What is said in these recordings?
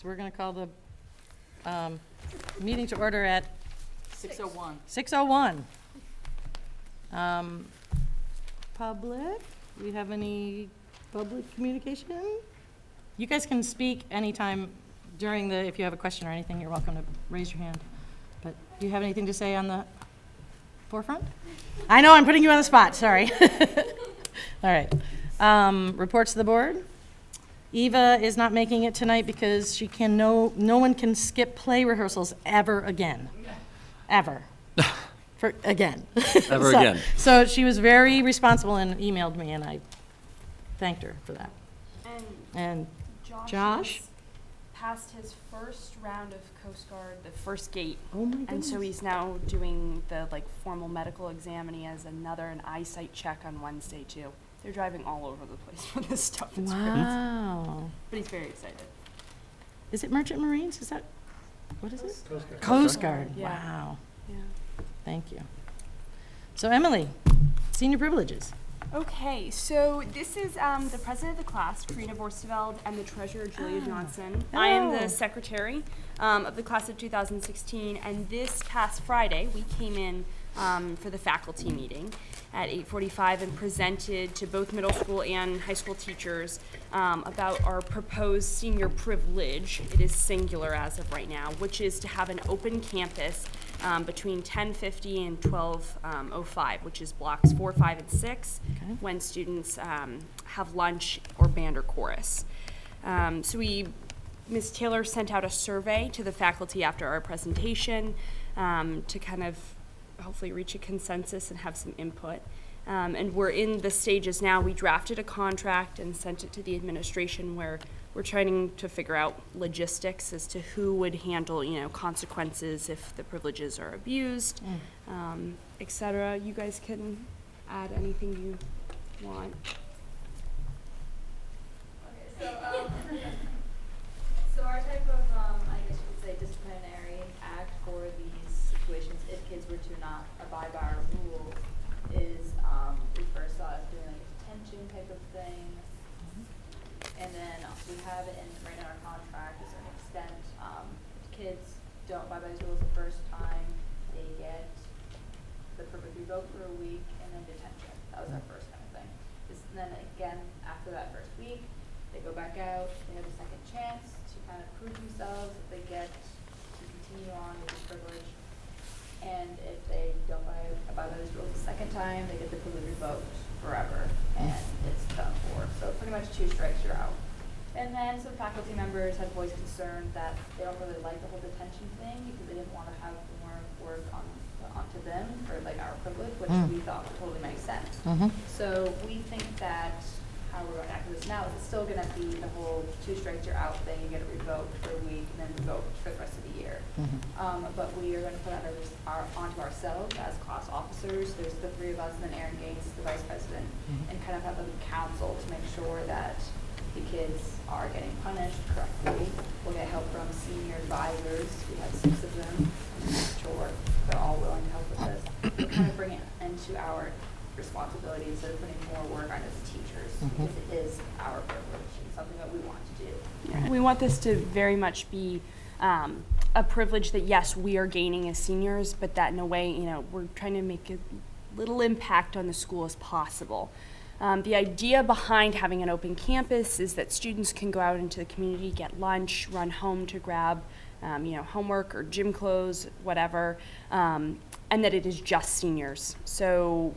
So we're going to call the meeting to order at 6:01. 6:01. Public, do we have any public communication? You guys can speak anytime during the, if you have a question or anything, you're welcome to raise your hand. But do you have anything to say on the forefront? I know, I'm putting you on the spot, sorry. All right. Reports to the board. Eva is not making it tonight because she can, no one can skip play rehearsals ever again. Ever. Again. Ever again. So she was very responsible and emailed me, and I thanked her for that. And Josh? Passed his first round of Coast Guard, the first gate. Oh my goodness. And so he's now doing the formal medical exam, and he has an eyesight check on Wednesday too. They're driving all over the place for this stuff. It's crazy. Wow. But he's very excited. Is it Merchant Marines? Is that, what is it? Coast Guard. Coast Guard, Yeah. wow. Yeah. Thank you. So Emily, senior privileges. Okay, so this is the president of the class, Karina Borsteveld, and the treasurer, Julia Johnson. I am Oh. the secretary of the class of 2016, and this past Friday, we came in for the faculty meeting at 8:45 and presented to both middle school and high school teachers about our proposed senior privilege. It is singular as of right now, which is to have an open campus between 10:50 and 12:05, which is blocks 4, 5, and 6, Okay. when students have lunch or band or chorus. So Ms. Taylor sent out a survey to the faculty after our presentation to kind of hopefully reach a consensus and have some input. And we're in the stages now. We drafted a contract and sent it to the administration where we're trying to figure out logistics as to who would handle, consequences if the privileges are abused, et cetera. You guys can add anything you want. Okay, so our type of, I guess you could say, disciplinary act for these situations, if kids were to not abide by our rules, is we first saw us doing like a detention type of thing, and then we have it right in our contract to a certain extent. If kids don't abide by these rules the first time, they get the privilege revoked for a week and then detention. That was our first kind of thing. And then again, after that first week, they go back out, they have a second chance to kind of prove themselves if they get to continue on with this privilege. And if they don't abide by these rules the second time, they get the privilege revoked forever, and it's done for. So pretty much 2 strikes, you're out. And then some faculty members had voiced concern that they don't really like the whole detention thing because they didn't want to have more work onto them for our privilege, which we thought totally makes sense. So we think that how we're going to act with this now is it's still going to be the whole 2 strikes you're out thing. You get it revoked for a week and then revoked for the rest of the year. But we are going to put onto ourselves as class officers. There's the 3 of us and then Aaron Gates, the vice president, and kind of have a council to make sure that the kids are getting punished correctly. We'll get help from senior advisors. We have 6 of them. I'm sure they're all willing to help with this. We'll kind of bring it into our responsibility instead of putting more work on as teachers, because it is our privilege and something that we want to do. Yeah. We want this to very much be a privilege that, yes, we are gaining as seniors, but that in a way, we're trying to make a little impact on the school as possible. The idea behind having an open campus is that students can go out into the community, get lunch, run home to grab homework or gym clothes, whatever, and that it is just seniors. So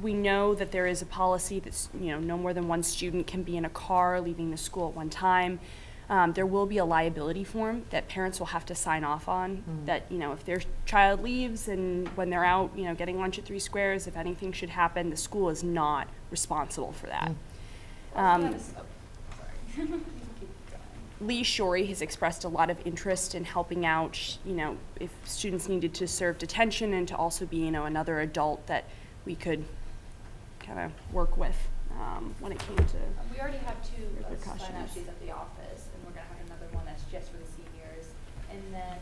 we know that there is a policy that's, no more than 1 student can be in a car leaving the school at one time. There will be a liability form that parents will have to sign off on that, if their child leaves and when they're out, getting lunch at 3 Squares, if anything should happen, the school is not responsible for that. Lee Shorey has expressed a lot of interest in helping out, if students needed to serve detention and to also be, another adult that we could kind of work with when it came to. We already have 2 repercussions. sign-out sheets at the office, and we're going to have another one that's just for the seniors. And then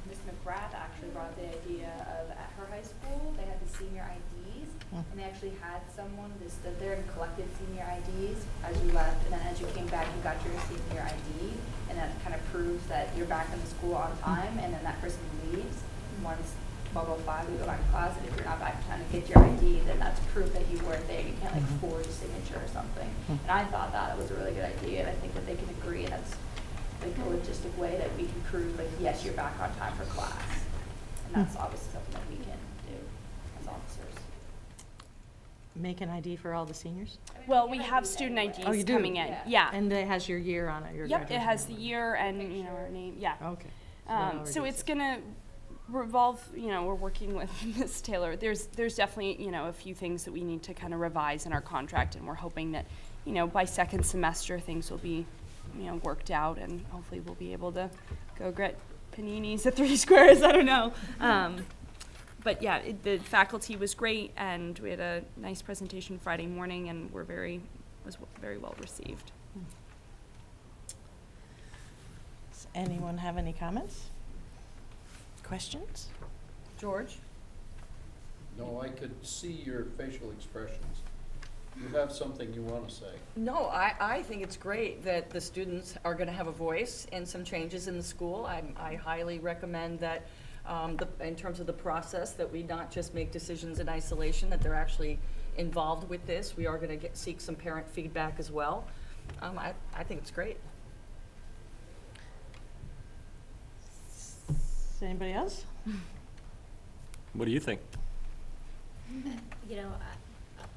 Ms. McGrath actually brought the idea of at her high school, they had the senior IDs, and they actually had someone that stood there and collected senior IDs as you left, and then as you came back, you got your senior ID, and that kind of proved proves that you're back in the school on time, and then that person leaves. Once 12:05, we go back to class, and if you're not back in time to get your ID, then that's proof that you weren't there. You can't like forge a signature or something. And I thought that was a really good idea, and I think that they can agree, and that's like a logistic way that we can prove like, yes, you're back on time for class. And that's obviously something that we can do as officers. Make an ID for all the seniors? Well, we have student IDs Oh, you do? coming in. Yeah. Yeah. And it has your year on it, your Yep, it graduation has the number. year and, you know, our name, yeah. Okay. that already So it's is- gonna revolve, you know, we're working with Ms. Taylor. There's definitely, you know, a few things that we need to kind of revise in our contract, and we're hoping that, you know, by second semester, things will be, you know, worked out, and hopefully we'll be able to go get paninis at 3 Squares, I don't know. But yeah, the faculty was great, and we had a nice presentation Friday morning, and was very well received. Does anyone have any comments? Questions? George? No, I could see your facial expressions. You have something you want to say. No, I think it's great that the students are going to have a voice in some changes in the school. I highly recommend that, in terms of the process, that we not just make decisions in isolation, that they're actually involved with this. We are going to seek some parent feedback as well. I think it's great. Anybody else? What do you think? You know,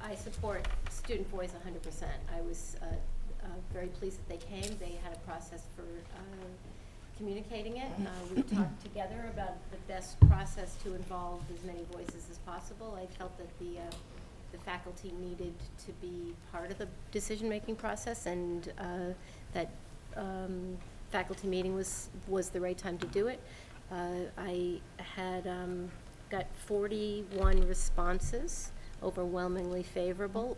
I support student voice 100%. I was very pleased that they came. They had a process for communicating it. We talked together about the best process to involve as many voices as possible. I felt that the faculty needed to be part of the decision-making process, and that faculty meeting was the right time to do it. I had got 41 responses, overwhelmingly favorable.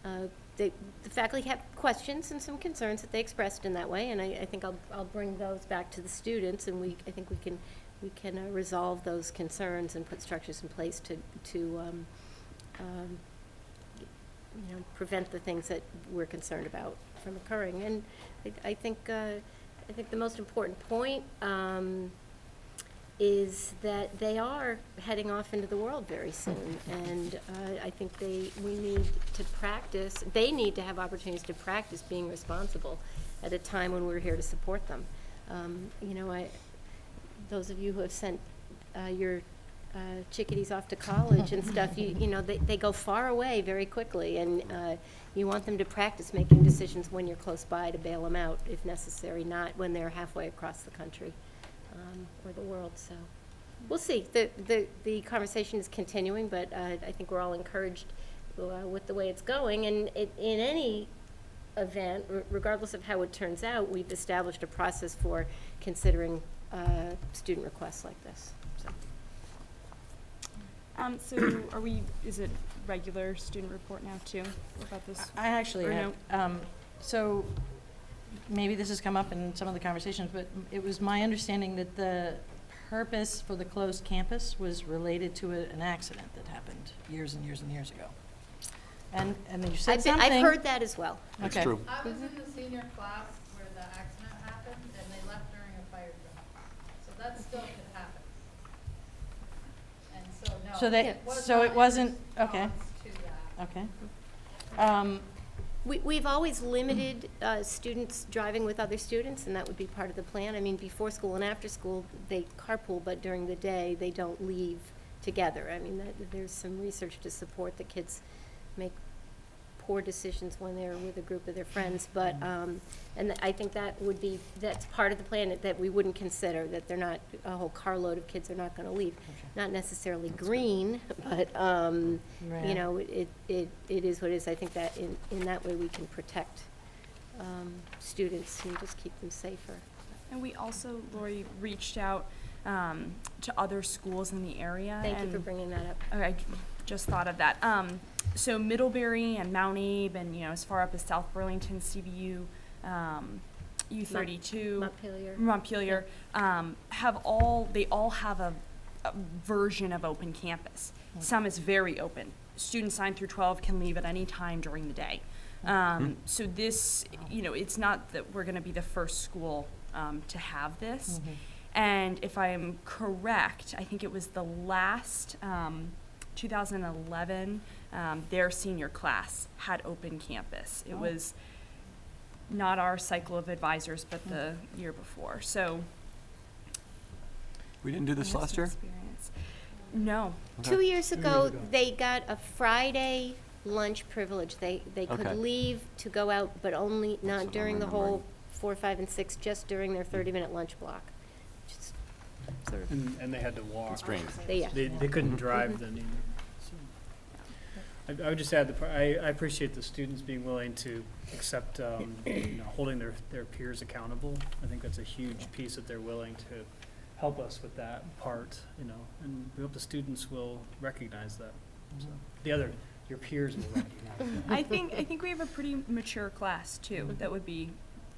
The faculty had questions and some concerns that they expressed in that way, and I think I'll bring those back to the students, and I think we can resolve those concerns and put structures in place to you know, prevent the things that we're concerned about from occurring. And I think the most important point is that they are heading off into the world very soon, and I think we need to practice. They need to have opportunities to practice being responsible at a time when we're here to support them. You know, those of you who have sent your chickadees off to college and stuff, you know, they go far away very quickly, and you want them to practice making decisions when you're close by to bail them out if necessary, not when they're halfway across the country or the world. So we'll see. The conversation is continuing, but I think we're all encouraged with the way it's going. And in any event, regardless of how it turns out, we've established a process for considering student requests like this. So is it regular student report now too about this? I actually Or have, so maybe this has come up in some of the conversations, but it was my understanding that the purpose for the closed campus was related to an accident that happened years and years and years ago. And you said something. I've heard that as well. That's Okay. true. I was in the senior class where the accident happened, and they left during a fire drill. So that still could happen. And so, no. So they- it was so not it in wasn't- okay. response to that. Okay. We've always limited students driving with other students, and that would be part of the plan. I mean, before school and after school, they carpool, but during the day, they don't leave together. I mean, there's some research to support that kids make poor decisions when they're with a group of their friends, but, and I think that's part of the plan, that we wouldn't consider, that they're not, a whole carload of kids are not gonna leave. Not necessarily green, but, you Right. know, it is what it is. I think that in that way, we can protect students and just keep them safer. And we also, Lori, reached out to other schools in the area. Thank you for and- bringing that up. Okay, I just thought of that. So Middlebury and Mount Abe, and you know, as far up as South Burlington, CBU, U32, Montpelier. they all have a version of open campus. Some is very open. Students 9 through 12 can leave at any time during the day. So this, it's not that we're going to be the first school to have this. Mhm. And if I am correct, I think it was the last 2011, their senior class had open campus. It Oh. was not our cycle of advisors, but the year before. So We didn't do I this have last some year? experience. No. Okay. 2 years ago, they got a Friday lunch privilege. They Okay. could leave to go out, but only, what not I'm during the whole remembering. 4, 5, and 6, just during their 30-minute lunch block. Just sort of, And they had to walk. Constrained. They couldn't drive Mhm. then either. So I would just add, I appreciate the students being willing to accept, holding their peers accountable. I think that's a huge piece that they're willing to help us with that part, and we hope the students will recognize that. So your peers will recognize that. I think we have a pretty mature class too that would be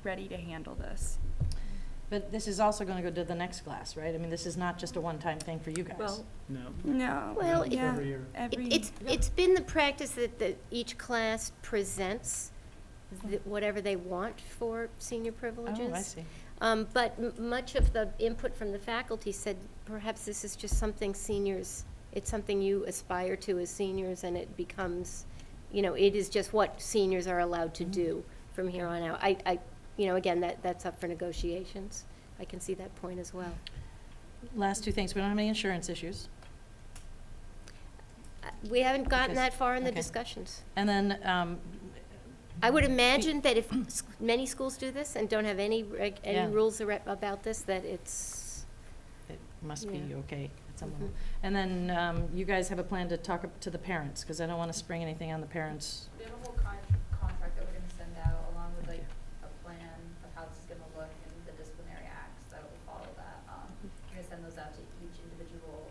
ready to handle this. But this is also gonna go to the next class, right? I mean, this is not just a one-time thing for you guys. Well, No. No. Well, yeah, Every year. it's been the practice that each class presents whatever they want for senior privileges. Oh, I see. But much of the input from the faculty said perhaps this is just something seniors, it's something you aspire to as seniors, and it becomes, it is just what seniors are allowed to do from here on out. Again, that's up for negotiations. I can see that point as well. Last two things, we don't have any insurance issues. We haven't gotten Because- that far in the okay. discussions. And then, I would imagine that if many schools do this and don't have any Yeah. rules about this, that it's, it must be Yeah. okay at some Mhm. level. And then, you guys have a plan to talk to the parents, because I don't want to spring anything on the parents. We have a whole contract that we're gonna send out, along with Thank like a plan of how this is gonna look and the disciplinary acts that will follow that. We're gonna send those out to each individual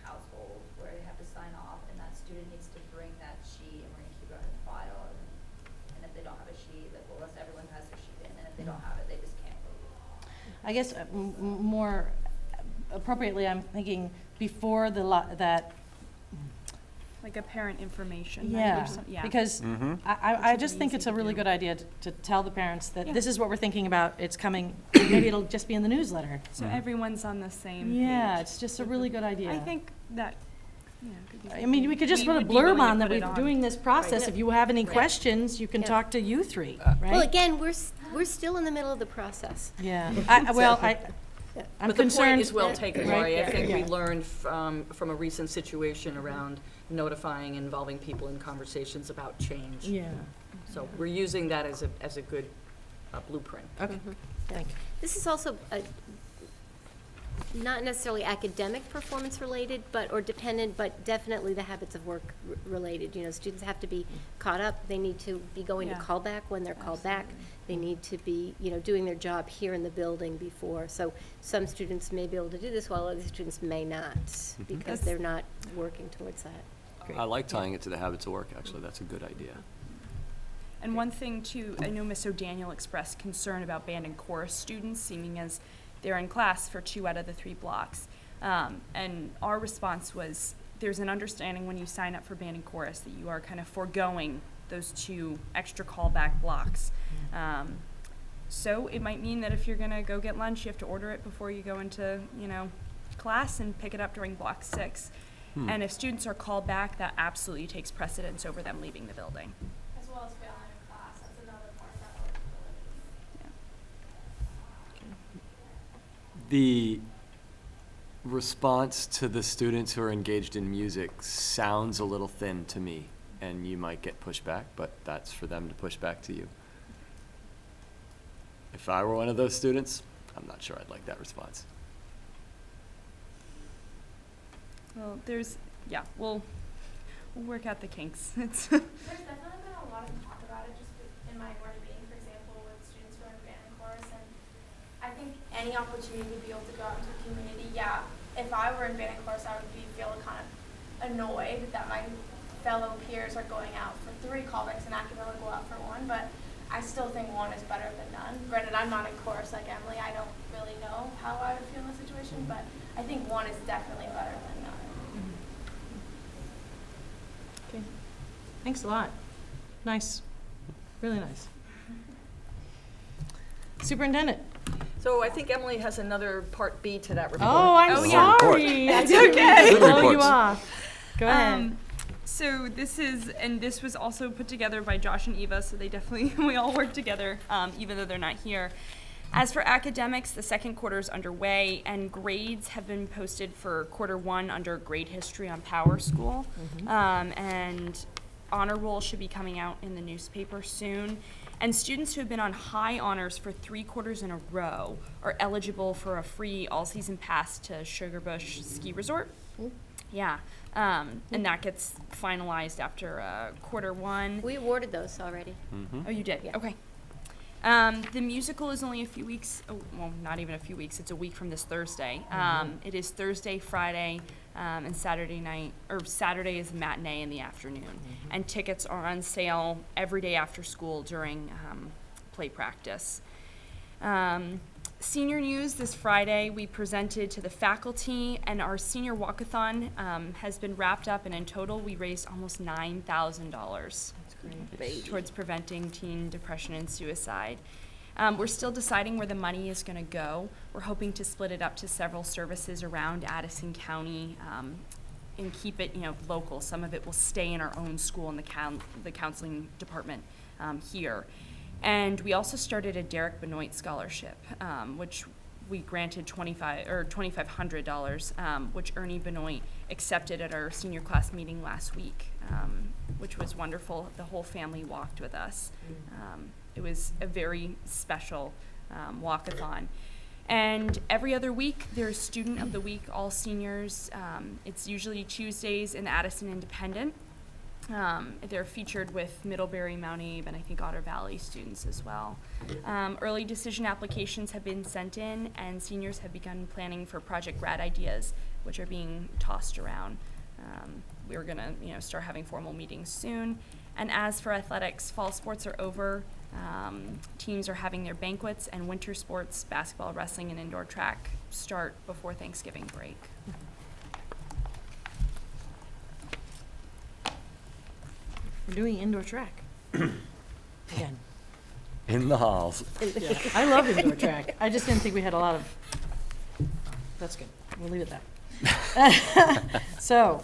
household where they have to sign off, and that student needs to bring that sheet, and we're gonna keep it on file. And if they don't have a sheet, like, well, everyone has their sheet in, and if they don't have it, they just can't vote. I guess more appropriately, I'm thinking before that, Like a parent information. yeah, Yeah. because Mm-hmm. I Which just is think easy it's a to really do. good idea to tell the parents that Yeah. this is what we're thinking about, it's coming, maybe it'll just be in the newsletter. So Mhm. everyone's on the same Yeah, page. it's just a really good idea. I think that, could be I mean, we could just put a would be willing blurb to on that put it we're on. doing this process. Right. If you have any Right. questions, you can Yeah. talk to you three, well, right? again, we're still in the middle of the process. Yeah, I'm But the point concerned. is well taken, Right, Lori. I yeah, think we yeah. learned from a recent situation around notifying, involving people in conversations about change. Yeah, So we're using that as a good blueprint. okay, Mhm. thank you. This is also not necessarily academic performance related, or dependent, but definitely the habits of work related. Students have to be caught up, they need to be going to Yeah. callback when they're called back. They need to be, doing their job here in the building before. So some students may be able to do this while other students may not, because That's- they're not working towards that. Great. I like tying it to the habits of work, actually. That's a good idea. And one thing too, I know Miss O'Daniel expressed concern about band and chorus students, seeming as they're in class for 2 out of the 3 blocks. And our response was, there's an understanding when you sign up for band and chorus that you are kind of foregoing those 2 extra callback blocks. So it might mean that if you're gonna go get lunch, you have to order it before you go into, class and pick it up during block 6. Hmm. And if students are called back, that absolutely takes precedence over them leaving the building. As well as failing in class, that's another part of that eligibility. The response to the students who are engaged in music sounds a little thin to me, and you might get pushback, but that's for them to push back to you. If I were one of those students, I'm not sure I'd like that response. Well, we'll work out the kinks. It's There's definitely been a lot of talk about it just in my already being, for example, with students who are in band and chorus, and I think any opportunity to be able to go out into the community, if I were in band and chorus, I would feel kind of annoyed that my fellow peers are going out for 3 callbacks and I can only go out for 1, but I still think 1 is better than none. Granted, I'm not in chorus like Emily, I don't really know how I would feel in the situation, but I think 1 is definitely better than none. Okay. Thanks a lot. Nice. really nice. Superintendent. So I think Emily has another part B to that report. Oh, I'm yeah. sorry. I It's didn't mean to Good blow you reports. off. Go ahead. So this was also put together by Josh and Eva, so they definitely, we all work together, even though they're not here. As for academics, the second quarter is underway, and grades have been posted for quarter one under grade history on Power School. And honor roll should be coming out in the newspaper soon. And students who have been on high honors for 3 quarters in a row are eligible for a free all-season pass to Sugarbush Ski Resort. Yeah, and that gets finalized after quarter one. We awarded those already. Oh, you did? Yeah. Okay. The musical is only a few weeks, well, not even a few weeks, it's a week from this Thursday. It is Thursday, Friday, and Saturday night, or Saturday is matinee in the afternoon. And tickets are on sale every day after school during play practice. Senior news this Friday, we presented to the faculty, and our senior walkathon has been wrapped up, and in total, we raised almost $9,000 towards preventing teen depression and suicide. We're still deciding where the money is going to go. We're hoping to split it up to several services around Addison County and keep it, local. Some of it will stay in our own school in the counseling department here. And we also started a Derek Benoit scholarship, which we granted $2,500, which Ernie Benoit accepted at our senior class meeting last week, which was wonderful. The whole family walked with us. It was a very special walkathon. And every other week, there's Student of the Week, all seniors. It's usually Tuesdays in the Addison Independent. They're featured with Middlebury, Mount Abe, and I think Otter Valley students as well. Early decision applications have been sent in, and seniors have begun planning for Project Grad ideas, which are being tossed around. We're gonna, start having formal meetings soon. And as for athletics, fall sports are over. Teams are having their banquets, and winter sports, basketball, wrestling, and indoor track start before Thanksgiving break. We're doing indoor track. Again. In the halls. I love indoor track. I just didn't think we had a lot of, that's good. We'll leave it at that. So,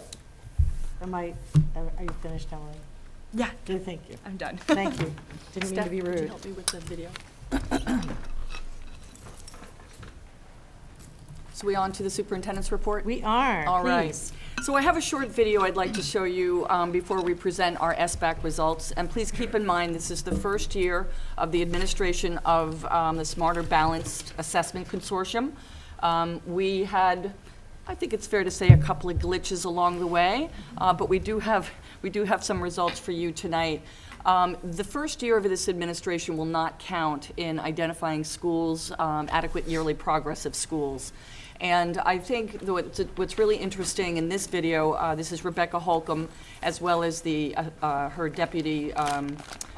are you finished, Emily? Yeah, Good, thank you. I'm done. Thank you. Didn't mean to be Could you rude. help me with the video? So we on to the superintendent's report? We are, All right. please. So I have a short video I'd like to show you before we present our SBAC results. And please keep in mind, this is the first year of the administration of the Smarter Balanced Assessment Consortium. We had, I think it's fair to say, a couple of glitches along the way, but we do have some results for you tonight. The first year of this administration will not count in identifying schools, adequate yearly progress of schools. And I think what's really interesting in this video, this is Rebecca Holcomb, as well as her deputy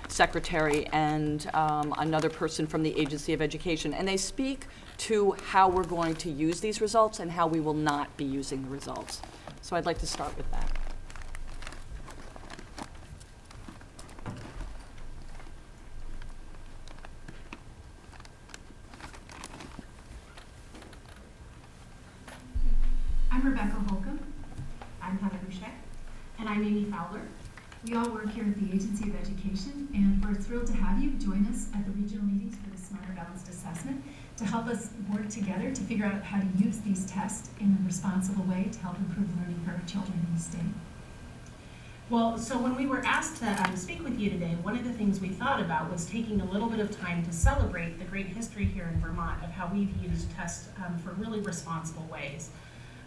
secretary and another person from the Agency of Education. And they speak to how we're going to use these results and how we will not be using the results. So I'd like to start with that. I'm Rebecca Holcomb. I'm Heather Boucher. And I'm Amy Fowler. We all work here at the Agency of Education, and we're thrilled to have you join us at the regional meetings for the Smarter Balanced Assessment to help us work together to figure out how to use these tests in a responsible way to help improve learning for our children in the state. Well, so when we were asked to speak with you today, one of the things we thought about was taking a little bit of time to celebrate the great history here in Vermont of how we've used tests for really responsible ways.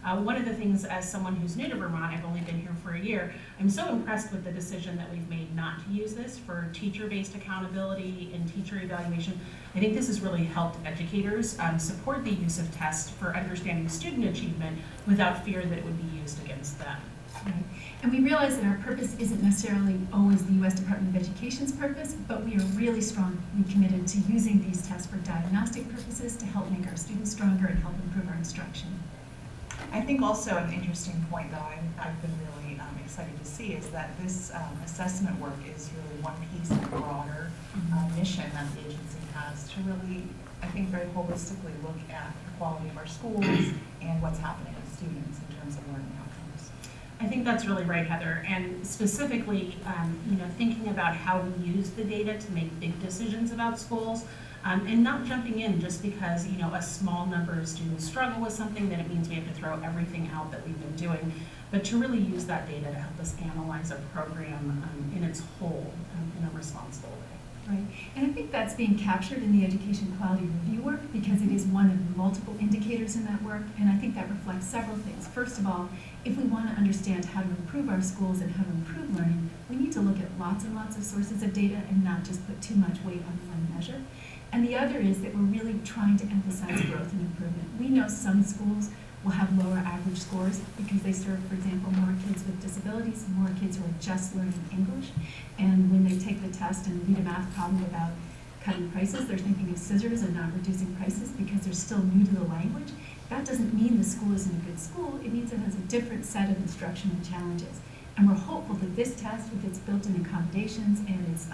One of the things, as someone who's new to Vermont, I've only been here for a year, I'm so impressed with the decision that we've made not to use this for teacher-based accountability and teacher evaluation. I think this has really helped educators support the use of tests for understanding student achievement without fear that it would be used against them. Right. And we realize that our purpose isn't necessarily always the U.S. Department of Education's purpose, but we are really strongly committed to using these tests for diagnostic purposes to help make our students stronger and help improve our instruction. I think also an interesting point that I've been really excited to see is that this assessment work is really one piece of the broader mission that the agency has to really, I think, very holistically look at the quality of our schools and what's happening with students in terms of learning outcomes. I think that's really right, Heather, and specifically, thinking about how we use the data to make big decisions about schools, and not jumping in just because, a small number of students struggle with something, that it means we have to throw everything out that we've been doing, but to really use that data to help us analyze our program in its whole in a responsible way. Right, and I think that's being captured in the education quality review work because it is one of the multiple indicators in that work, and I think that reflects several things. First of all, if we want to understand how to improve our schools and how to improve learning, we need to look at lots and lots of sources of data and not just put too much weight on one measure. And the other is that we're really trying to emphasize growth and improvement. We know some schools will have lower average scores because they serve, for example, more kids with disabilities, more kids who are just learning English. And when they take the test and read a math problem about cutting prices, they're thinking of scissors and not reducing prices because they're still new to the language. That doesn't mean the school isn't a good school. It means it has a different set of instructional challenges. And we're hopeful that this test, with its built-in accommodations and its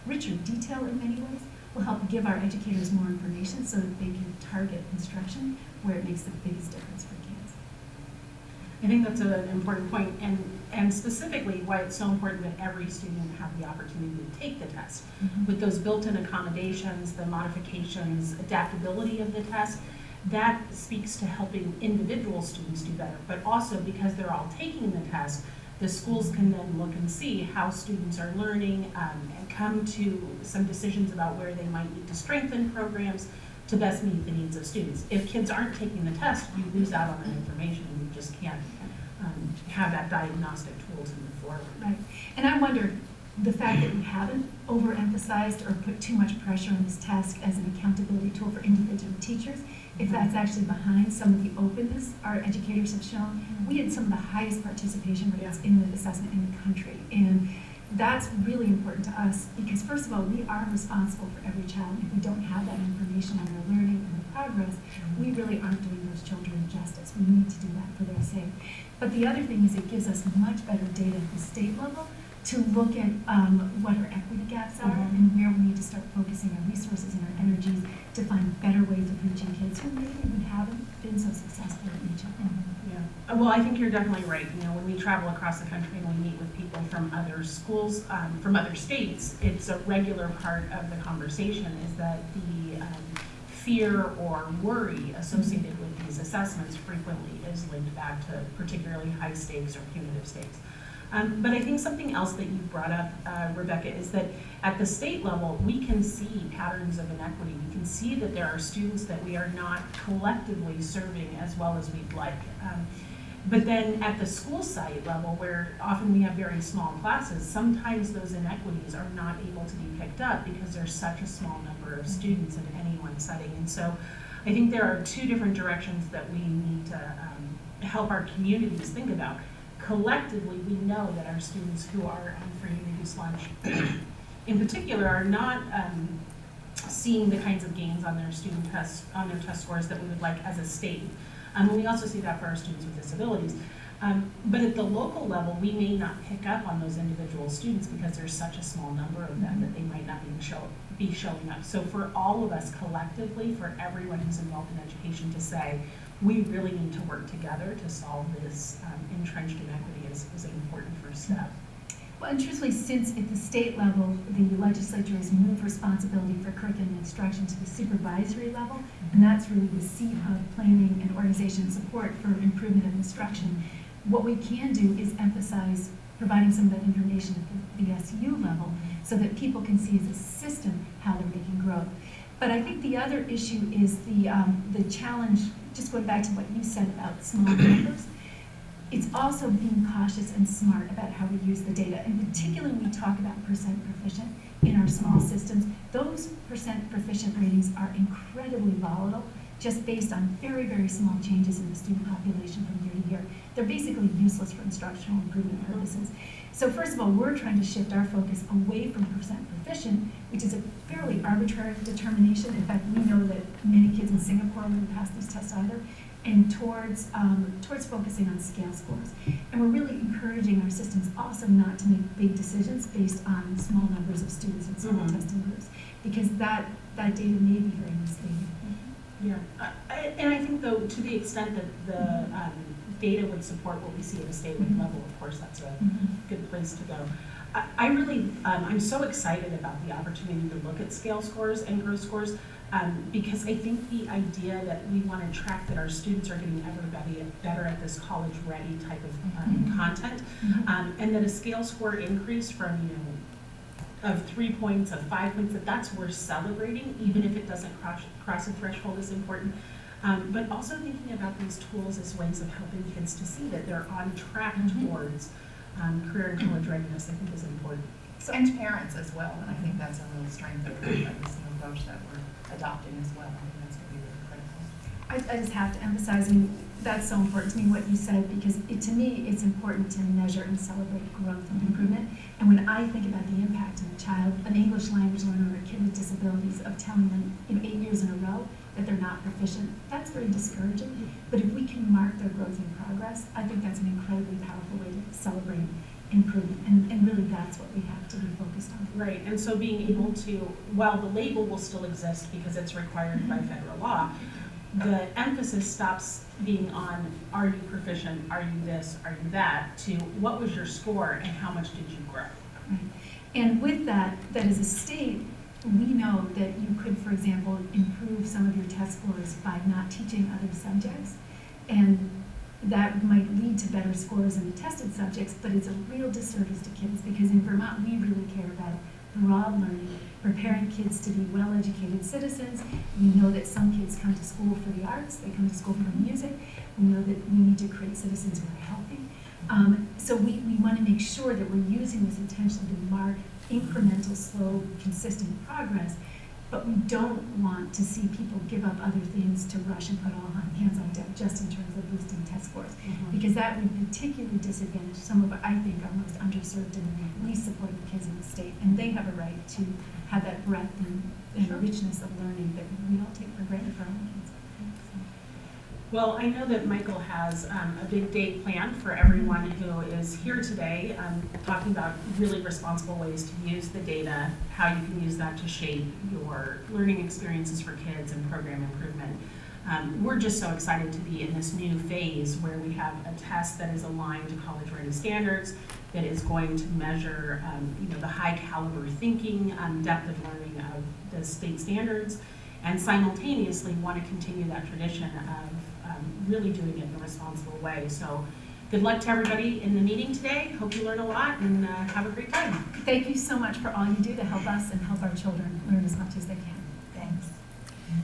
richer detail in many ways, will help give our educators more information so that they can target instruction where it makes the biggest difference for kids. I think that's an important point, and specifically why it's so important that every student have the opportunity to take the test. With those built-in accommodations, the modifications, adaptability of the test, that speaks to helping individual students do better, but also because they're all taking the test, the schools can then look and see how students are learning and come to some decisions about where they might need to strengthen programs to best meet the needs of students. If kids aren't taking the test, you lose out on that information and you just can't have that diagnostic tool to move forward. Right, and I wonder, the fact that we haven't overemphasized or put too much pressure on this task as an accountability tool for individual teachers, if that's actually behind some of the openness our educators have shown. We had some of the highest participation rates in the assessment in the country, and that's really important to us because, first of all, we are responsible for every child. If we don't have that information on their learning and their progress, we really aren't doing those children justice. We need to do that for their sake. But the other thing is it gives us much better data at the state level to look at what our equity gaps are and where we need to start focusing our resources and our energies to find better ways of reaching kids who maybe even haven't been so successful at reaching them. Yeah. Well, I think you're definitely right. When we travel across the country and we meet with people from other schools, from other states, it's a regular part of the conversation is that the fear or worry associated with these assessments frequently is linked back to particularly high stakes or punitive stakes. But I think something else that you brought up, Rebecca, is that at the state level, we can see patterns of inequity. We can see that there are students that we are not collectively serving as well as we'd like. But then at the school site level, where often we have very small classes, sometimes those inequities are not able to be picked up because there's such a small number of students in any one setting. And so I think there are two different directions that we need to help our communities think about. Collectively, we know that our students who are free and reduced lunch, in particular, are not seeing the kinds of gains on their test scores that we would like as a state. And we also see that for our students with disabilities. But at the local level, we may not pick up on those individual students because there's such a small number of them that they might not be showing up. So for all of us collectively, for everyone who's involved in education to say, we really need to work together to solve this entrenched inequity is an important first step. Well, and truthfully, since at the state level, the legislature has moved responsibility for curriculum instruction to the supervisory level, and that's really the seat of planning and organization support for improvement of instruction. What we can do is emphasize providing some of that information at the SU level so that people can see as a system how they're making growth. But I think the other issue is the challenge, just going back to what you said about small numbers. It's also being cautious and smart about how we use the data, and particularly when we talk about percent proficient in our small systems. Those percent proficient ratings are incredibly volatile just based on very, very small changes in the student population from year to year. They're basically useless for instructional improvement purposes. So first of all, we're trying to shift our focus away from percent proficient, which is a fairly arbitrary determination. In fact, we know that many kids in Singapore wouldn't pass these tests either, and towards focusing on scale scores. And we're really encouraging our systems also not to make big decisions based on small numbers of students in small testing groups, because that data may be very misleading. Yeah, and I think though, to the extent that the data would support what we see at a statewide level, of course, that's a good place to go. I really, I'm so excited about the opportunity to look at scale scores and growth scores, because I think the idea that we want to track that our students are getting better at this college-ready type of content, and that a scale score increase from, of 3 points, of 5 points, that's worth celebrating, even if it doesn't cross a threshold, is important. But also thinking about these tools as ways of helping kids to see that they're on track towards career and college readiness, I think is important. So, and parents as well, and I think that's a real strength of this new approach that we're adopting as well. I think that's going to be really critical. I just have to emphasize, and that's so important to me what you said, because to me it's important to measure and celebrate growth and improvement. And when I think about the impact on a child, an English language learner or a kid with disabilities, of telling them 8 years in a row that they're not proficient, that's very discouraging. But if we can mark their growth and progress, I think that's an incredibly powerful way to celebrate improvement. And really that's what we have to be focused on. Right, and so being able to, while the label will still exist because it's required by federal law, the emphasis stops being on, are you proficient, are you this, are you that, to what was your score and how much did you grow? Right. And with that as a state, we know that you could, for example, improve some of your test scores by not teaching other subjects. And that might lead to better scores in the tested subjects, but it's a real disservice to kids, because in Vermont, we really care about broad learning, preparing kids to be well-educated citizens. We know that some kids come to school for the arts, they come to school for music. We know that we need to create citizens who are healthy. So we want to make sure that we're using this intentionally to mark incremental, slow, consistent progress, but we don't want to see people give up other things to rush and put all hands on deck just in terms of boosting test scores, because that would particularly disadvantage some of, I think, our most underserved and least supported kids in the state, and they have a right to have that breadth and richness of learning that we all take for granted for our own kids. Well, I know that Michael has a big day planned for everyone who is here today, talking about really responsible ways to use the data, how you can use that to shape your learning experiences for kids and program improvement. We're just so excited to be in this new phase where we have a test that is aligned to college-ready standards, that is going to measure the high caliber thinking, depth of learning of the state standards, and simultaneously want to continue that tradition of really doing it in a responsible way. So good luck to everybody in the meeting today. Hope you learn a lot and have a great time. Thank you so much for all you do to help us and help our children learn as much as they can. Thanks.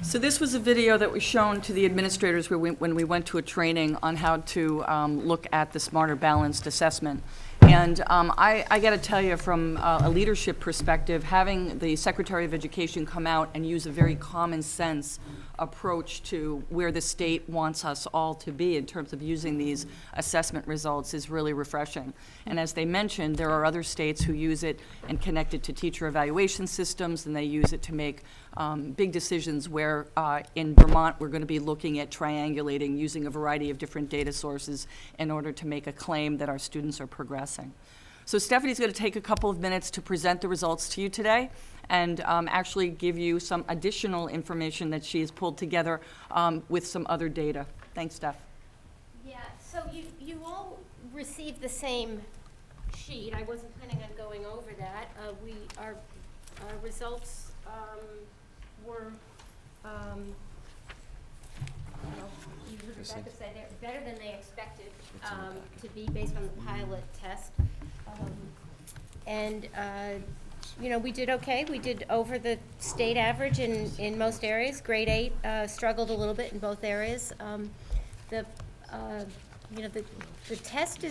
So this was a video that was shown to the administrators when we went to a training on how to look at the Smarter Balanced Assessment. And I got to tell you, from a leadership perspective, having the Secretary of Education come out and use a very common sense approach to where the state wants us all to be in terms of using these assessment results is really refreshing. And as they mentioned, there are other states who use it and connect it to teacher evaluation systems, and they use it to make big decisions where in Vermont we're going to be looking at triangulating using a variety of different data sources in order to make a claim that our students are progressing. So Stephanie's going to take a couple of minutes to present the results to you today and actually give you some additional information that she has pulled together with some other data. Thanks, Steph. Yeah, so you all received the same sheet. I wasn't planning on going over that. Our results were, well, you heard Rebecca say they're better than they expected to be based on the pilot test. We did okay. We did over the state average in most areas. Grade 8 struggled a little bit in both areas. The you know, the test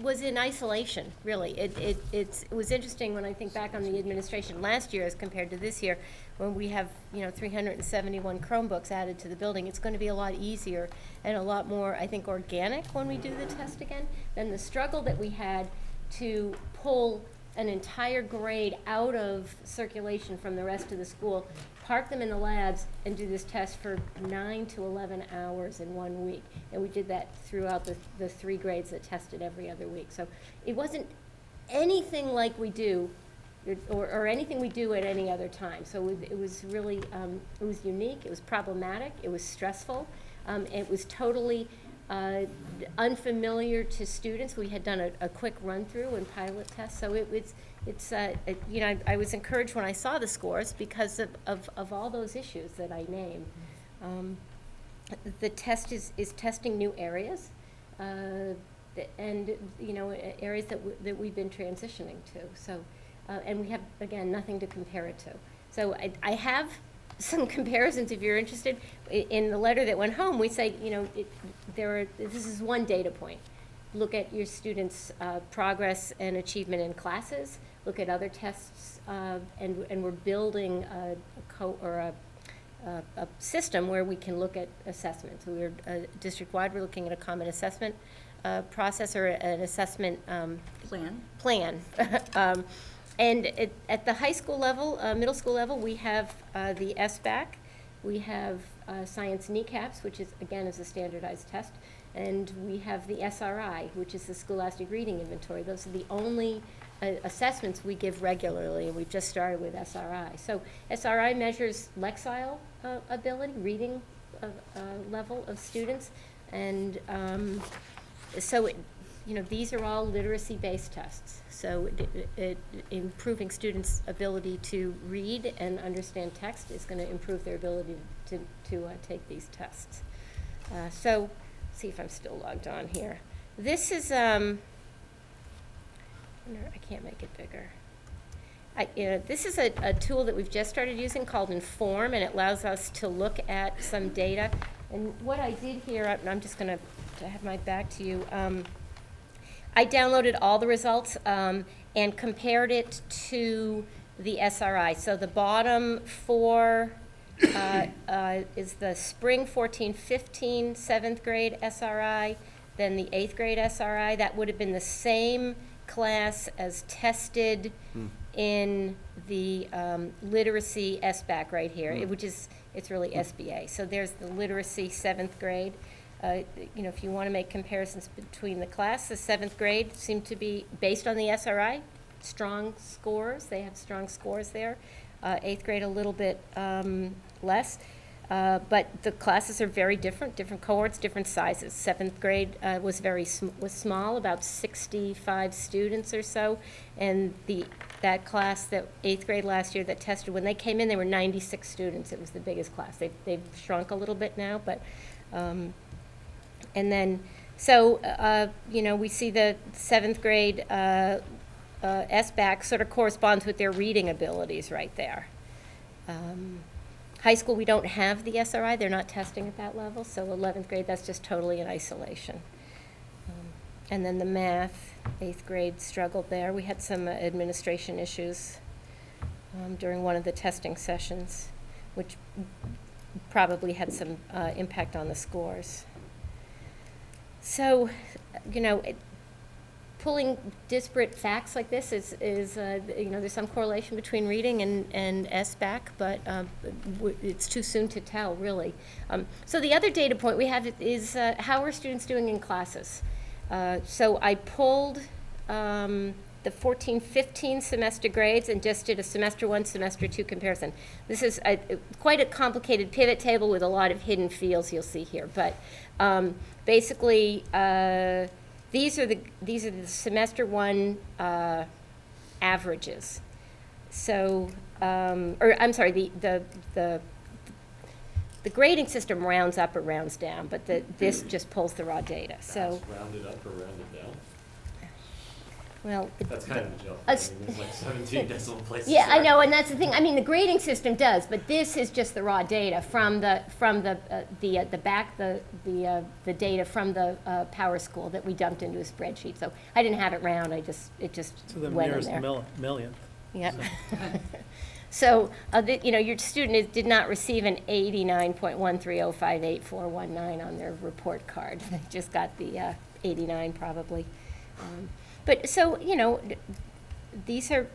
was in isolation, really. It was interesting when I think back on the administration last year as compared to this year, when we have, 371 Chromebooks added to the building. It's going to be a lot easier and a lot more, I think, organic when we do the test again than the struggle that we had to pull an entire grade out of circulation from the rest of the school, park them in the labs, and do this test for 9 to 11 hours in 1 week. And we did that throughout the 3 grades that tested every other week. So it wasn't anything like we do, or anything we do at any other time. So it was really, it was unique, it was problematic, it was stressful, it was totally unfamiliar to students. We had done a quick run-through and pilot test, so I was encouraged when I saw the scores because of all those issues that I named. The test is testing new areas, and areas that we've been transitioning to. So, and we have, again, nothing to compare it to. So I have some comparisons if you're interested. In the letter that went home, we say, this is one data point. Look at your students' progress and achievement in classes. Look at other tests, and we're building a system where we can look at assessments. We're district-wide. We're looking at a common assessment process or an assessment plan. And at the high school level, middle school level, we have the SBAC, we have science kneecaps, which is a standardized test, and we have the SRI, which is the Scholastic Reading Inventory. Those are the only assessments we give regularly, and we've just started with SRI. So SRI measures lexile ability, reading level of students, and these are all literacy-based tests. So improving students' ability to read and understand text is going to improve their ability to take these tests. So, see if I'm still logged on here. This is, I can't make it bigger. This is a tool that we've just started using called Inform, and it allows us to look at some data. And what I did here, I'm just going to have my back to you. I downloaded all the results and compared it to the SRI. So the bottom 4 is the spring 14-15 7th grade SRI, then the 8th grade SRI. That would have been the same class as tested in the literacy SBAC right here, it's really SBA. So there's the literacy 7th grade. If you want to make comparisons between the class, the 7th grade seemed to be, based on the SRI, strong scores. They have strong scores there. 8th grade a little bit less. But the classes are very different cohorts, different sizes. 7th grade was was small, about 65 students or so. And that class, that 8th grade last year that tested, when they came in, they were 96 students. It was the biggest class. They've shrunk a little bit now, but... and then, so, we see the 7th grade SBAC sort of corresponds with their reading abilities right there. High school, we don't have the SRI. They're not testing at that level. So 11th grade, that's just totally in isolation. And then the math, 8th grade struggled there. We had some administration issues during one of the testing sessions, which probably had some impact on the scores. So, pulling disparate facts like this is there's some correlation between reading and SBAC, but it's too soon to tell, really. So the other data point we have is how are students doing in classes? So I pulled the 14-15 semester grades and just did a semester 1, semester 2 comparison. This is quite a complicated pivot table with a lot of hidden fields you'll see here, but basically these are the semester 1 averages. So, I'm sorry, the grading system rounds up or rounds down, but this just pulls the raw data. So rounded up or rounded down? Well, That's kind of a joke. a I s- mean, there's like 17 decimal places. yeah, I there. know, and that's the thing. I mean, the grading system does, but this is just the raw data from the data from the Power School that we dumped into a spreadsheet. So I didn't have it round. It just To the went in nearest there. millionth. Yep. So, your student did not receive an 89.130584819 on their report card. They just got the 89 probably. But so, these are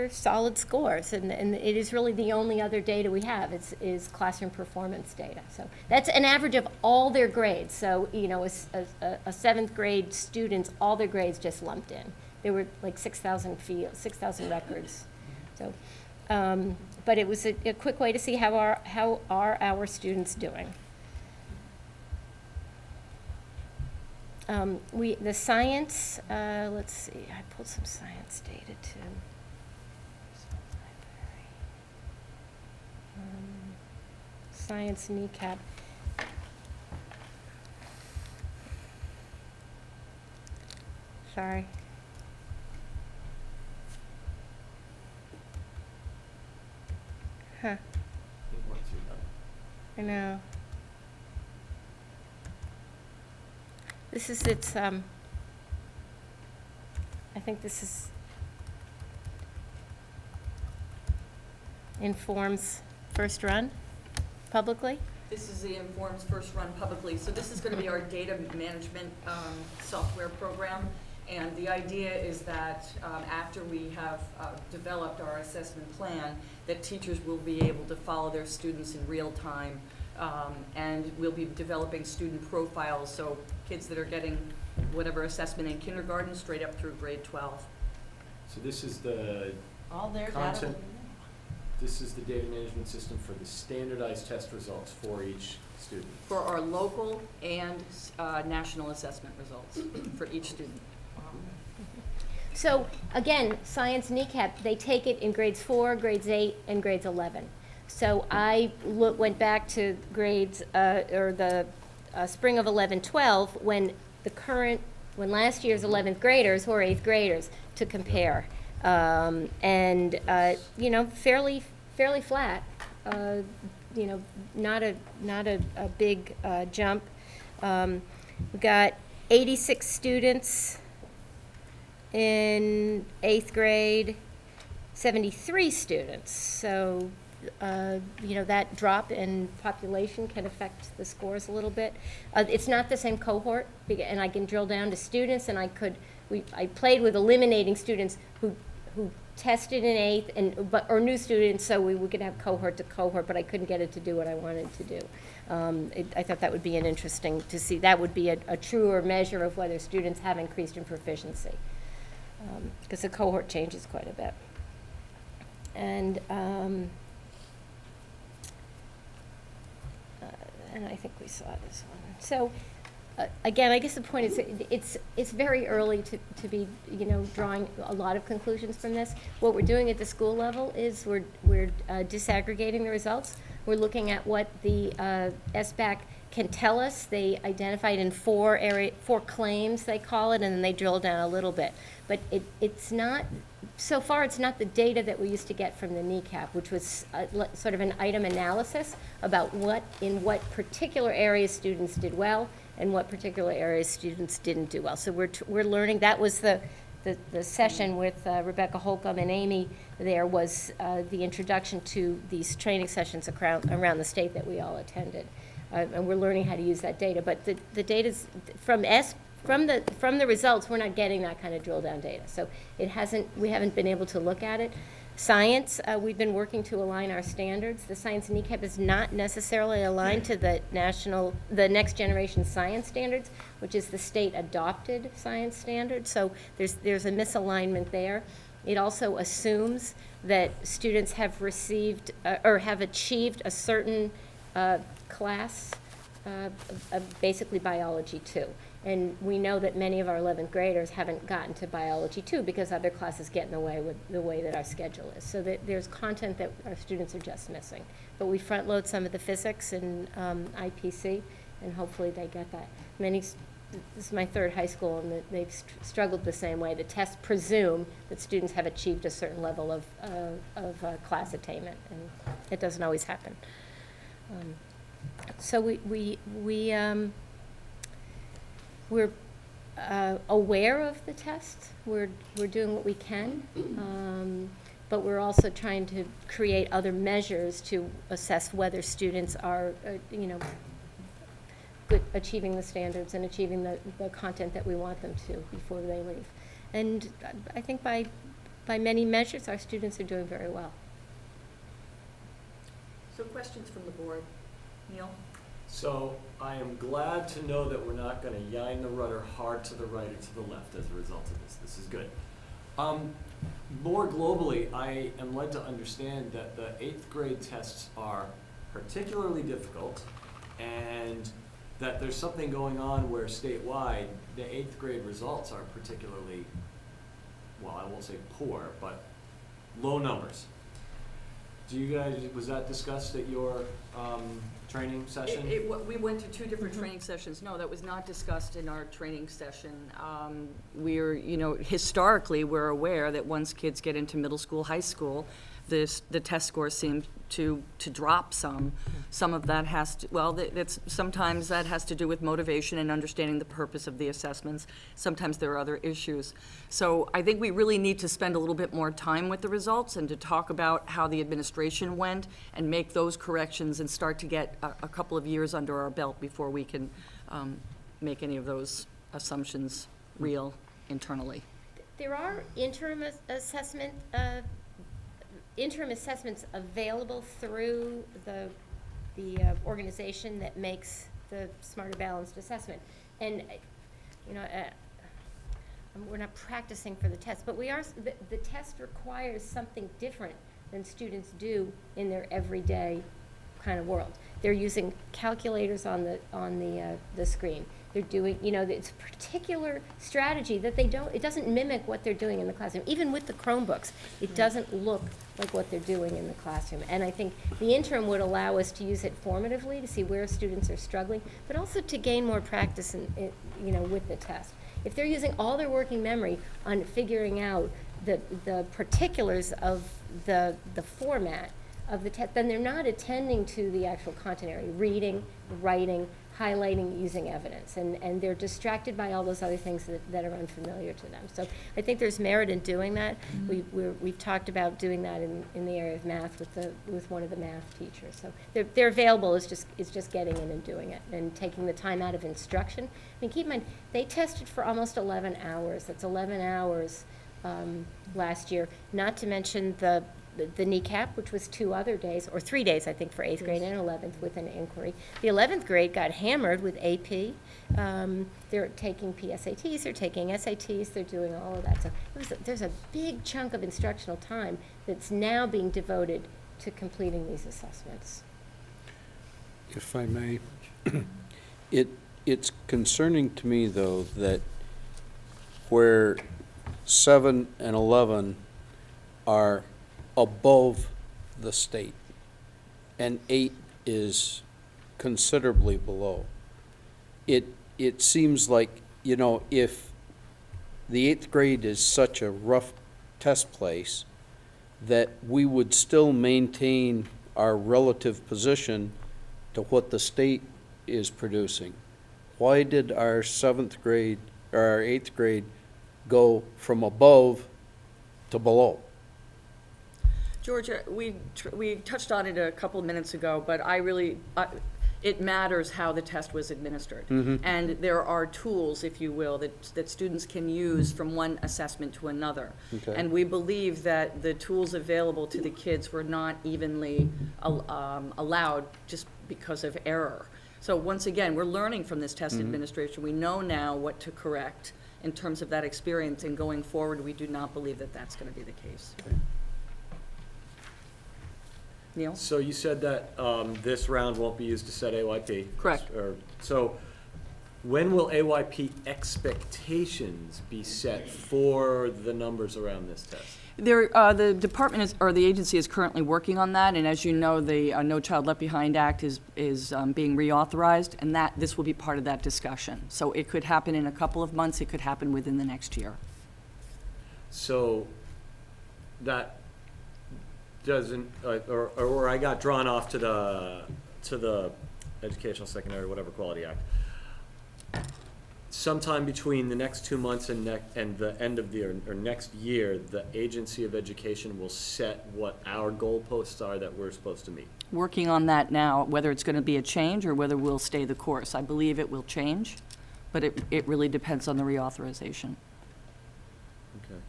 solid scores, and it is really the only other data we have is classroom performance data. So that's an average of all their grades. So, a seventh grade students, all their grades just lumped in. There were like 6,000 records. So, but it was a quick way to see how are our students doing. The science, let's see, I pulled some science data too. Science kneecap. Sorry. Huh, I think once you're done. I know. This is its, I think this is Inform's first run publicly. This is the Informs first run publicly. So this is going to be our data management software program. And the idea is that after we have developed our assessment plan, that teachers will be able to follow their students in real time. And we'll be developing student profiles, so kids that are getting whatever assessment in kindergarten straight up through grade 12. So this is the All their content. This is the data management system for the standardized test results for each student. For our local and national assessment results for each student. So again, science kneecap, they take it in grades 4, grades 8, and grades 11. So I went back to grades, or the spring of 11-12, when last year's 11th graders were 8th graders, to compare. And fairly flat, not a big jump. We got 86 students in 8th grade, 73 students. So, that drop in population can affect the scores a little bit. It's not the same cohort, and I can drill down to students, and I played with eliminating students who tested in 8th or new students, so we could have cohort to cohort, but I couldn't get it to do what I wanted to do. I thought that would be interesting to see. That would be a truer measure of whether students have increased in proficiency, because the cohort changes quite a bit. And I think we saw this one. So, again, I guess the point is it's very early to be drawing a lot of conclusions from this. What we're doing at the school level is we're disaggregating the results. We're looking at what the SBAC can tell us. They identify it in four claims, they call it, and then they drill down a little bit. But it's not. So far, it's not the data that we used to get from the kneecap, which was sort of an item analysis about in what particular areas students did well and what particular areas students didn't do well. So we're learning. That was the session with Rebecca Holcomb and Amy. There was the introduction to these training sessions around the state that we all attended, and we're learning how to use that data. But the data's from the results, we're not getting that kind of drill down data. So we haven't been able to look at it. Science, we've been working to align our standards. The science kneecap is not necessarily aligned to the next generation science standards, which is the state adopted science standard. So there's a misalignment there. It also assumes that students have received or have achieved a certain class, basically biology 2. And we know that many of our 11th graders haven't gotten to biology 2 because other classes get in the way with the way that our schedule is. So that there's content that our students are just missing. But we front load some of the physics and IPC, and hopefully they get that. this is my third high school, and they've struggled the same way. The tests presume that students have achieved a certain level of class attainment, and it doesn't always happen. So we're aware of the test. We're doing what we can, but we're also trying to create other measures to assess whether students are, achieving the standards and achieving the content that we want them to before they leave. And I think by many measures, our students are doing very well. So questions from the board? Neil? So I am glad to know that we're not going to yain the rudder hard to the right or to the left as a result of this. This is good. More globally, I am led to understand that the 8th grade tests are particularly difficult, and that there's something going on where statewide the 8th grade results are particularly, well, I won't say poor, but low numbers. Do you guys, was that discussed at your training session? We went to 2 different training sessions. No, that was not discussed in our training session. We're, historically, we're aware that once kids get into middle school, high school, the test scores seem to drop some. Some of that has to, well, sometimes that has to do with motivation and understanding the purpose of the assessments. Sometimes there are other issues. So I think we really need to spend a little bit more time with the results and to talk about how the administration went and make those corrections and start to get a couple of years under our belt before we can make any of those assumptions real internally. There are interim assessments available through the organization that makes the Smarter Balanced Assessment. And, we're not practicing for the test, but the test requires something different than students do in their everyday kind of world. They're using calculators on the screen. They're doing, it's a particular strategy that it doesn't mimic what they're doing in the classroom. Even with the Chromebooks, it doesn't look like what they're doing in the classroom. And I think the interim would allow us to use it formatively to see where students are struggling, but also to gain more practice with the test. If they're using all their working memory on figuring out the particulars of the format of the test, then they're not attending to the actual content area, reading, writing, highlighting, using evidence, and they're distracted by all those other things that are unfamiliar to them. So I think there's merit in doing that. We've talked about doing that in the area of math with one of the math teachers. So they're available. It's just getting in and doing it and taking the time out of instruction. I mean, keep in mind, they tested for almost 11 hours. That's 11 hours last year, not to mention the kneecap, which was 2 other days, or 3 days, I think, for 8th grade and 11th with an inquiry. The 11th grade got hammered with AP. They're taking PSATs, they're taking SATs, they're doing all of that. So there's a big chunk of instructional time that's now being devoted to completing these assessments. If I may, it's concerning to me, though, that where 7 and 11 are above the state, and 8 is considerably below. It seems like, if the 8th grade is such a rough test place, that we would still maintain our relative position to what the state is producing. Why did our 7th grade, or our 8th grade, go from above to below? Georgia, we touched on it a couple of minutes ago, but it matters how the test was administered. And there are tools, if you will, that students can use from one assessment to another. Okay. And we believe that the tools available to the kids were not evenly allowed just because of error. So once again, we're learning from this test administration. We know now what to correct in terms of that experience, and going forward, we do not believe that that's going to be the case. Okay. Neil? So you said that this round won't be used to set AYP. Correct. So when will AYP expectations be set for the numbers around this test? The department is, or the agency is currently working on that, and as you know, the No Child Left Behind Act is being reauthorized, and this will be part of that discussion. So it could happen in a couple of months, it could happen within the next year. So that doesn't, or I got drawn off to the Educational Secondary, whatever Quality Act. Sometime between the next 2 months and the end of the year, or next year, the Agency of Education will set what our goalposts are that we're supposed to meet. Working on that now, whether it's going to be a change or whether we'll stay the course. I believe it will change, but it really depends on the reauthorization. Okay.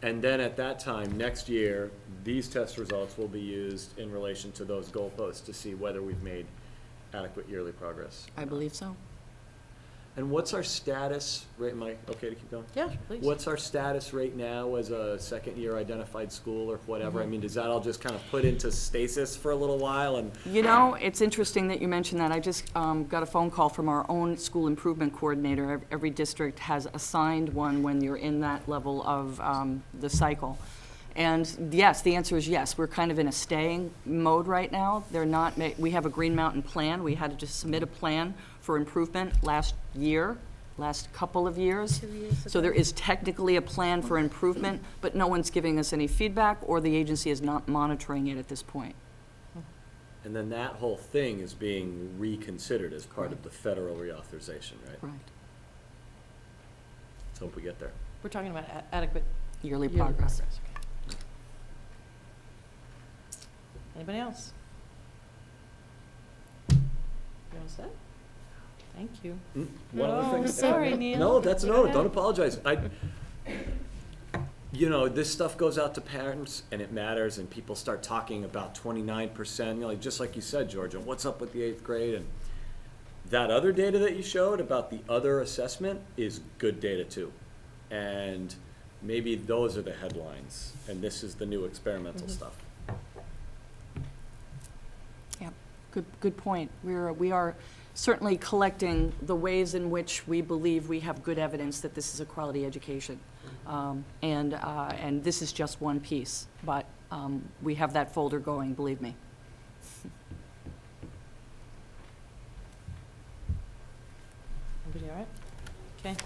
And then at that time, next year, these test results will be used in relation to those goalposts to see whether we've made adequate yearly progress. I believe so. And what's our status, right, am I okay to keep going? Yeah, please. What's our status right now as a second-year identified school or whatever? I mean, does that all just kind of put into stasis for a little while and? You know, it's interesting that you mentioned that. I just got a phone call from our own school improvement coordinator. Every district has assigned one when you're in that level of the cycle. And yes, the answer is yes. We're kind of in a staying mode right now. We have a Green Mountain plan. We had to just submit a plan for improvement last couple of years. 2 years So there is technically a plan for improvement, but no one's giving us any feedback, or the agency is not monitoring it at this point. And then that whole thing is being reconsidered as part of the federal reauthorization, right? Right. Let's hope we get there. We're talking about adequate Yearly yearly progress. progress. Okay. Anybody else? You all set? Thank you. One other Oh, thing. sorry, Neil. No, that's Go no, ahead. don't apologize. You know, this stuff goes out to parents and it matters and people start talking about 29%, you know, like, just like you said, Georgia, what's up with the 8th grade? And that other data that you showed about the other assessment is good data too. And maybe those are the headlines and this is the new experimental stuff. Yeah, good point. We are certainly collecting the ways in which we believe we have good evidence that this is a quality education. And this is just one piece, but we have that folder going, believe me. Everybody all right? Okay,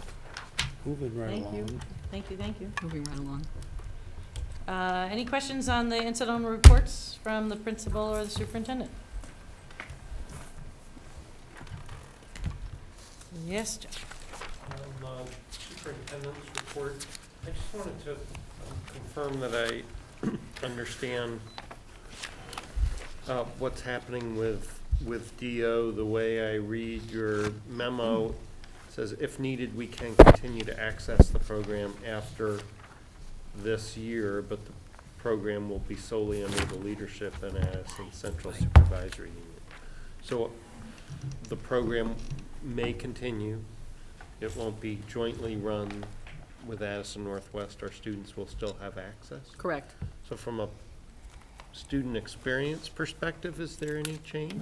Moving right thank you. along. Thank you, thank you. Moving right along. Any questions on the incidental reports from the principal or the superintendent? Yes, Jeff. Superintendent's report. I just wanted to confirm that I understand what's happening with DO. The way I read your memo says, if needed, we can continue to access the program after this year, but the program will be solely under the leadership and Addison Central Supervisory Union. So the program may continue. It won't be jointly run with Addison Northwest. Our students will still have access. Correct. So from a student experience perspective, is there any change?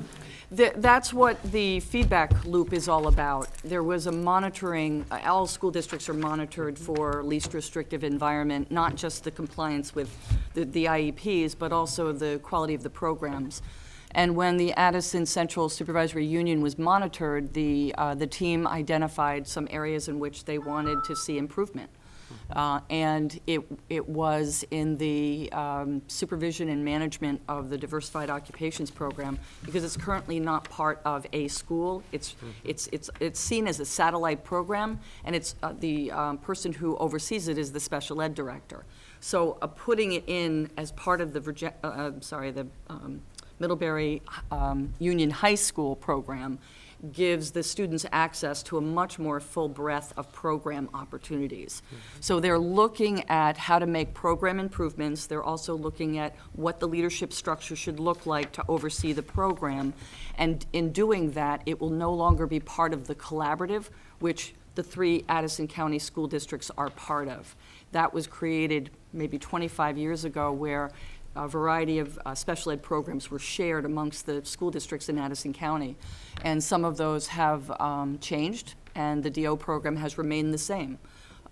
That's what the feedback loop is all about. There was a monitoring, all school districts are monitored for least restrictive environment, not just the compliance with the IEPs, but also the quality of the programs. And when the Addison Central Supervisory Union was monitored, the team identified some areas in which they wanted to see improvement. And it was in the supervision and management of the Diversified Occupations Program, because it's currently not part of a school. It's seen as a satellite program, and it's the person who oversees it is the special ed director. So putting it in as part of the Middlebury Union High School program gives the students access to a much more full breadth of program opportunities. So they're looking at how to make program improvements. They're also looking at what the leadership structure should look like to oversee the program. And in doing that, it will no longer be part of the collaborative, which the 3 Addison County school districts are part of. That was created maybe 25 years ago, where a variety of special ed programs were shared amongst the school districts in Addison County. And some of those have changed, and the DO program has remained the same.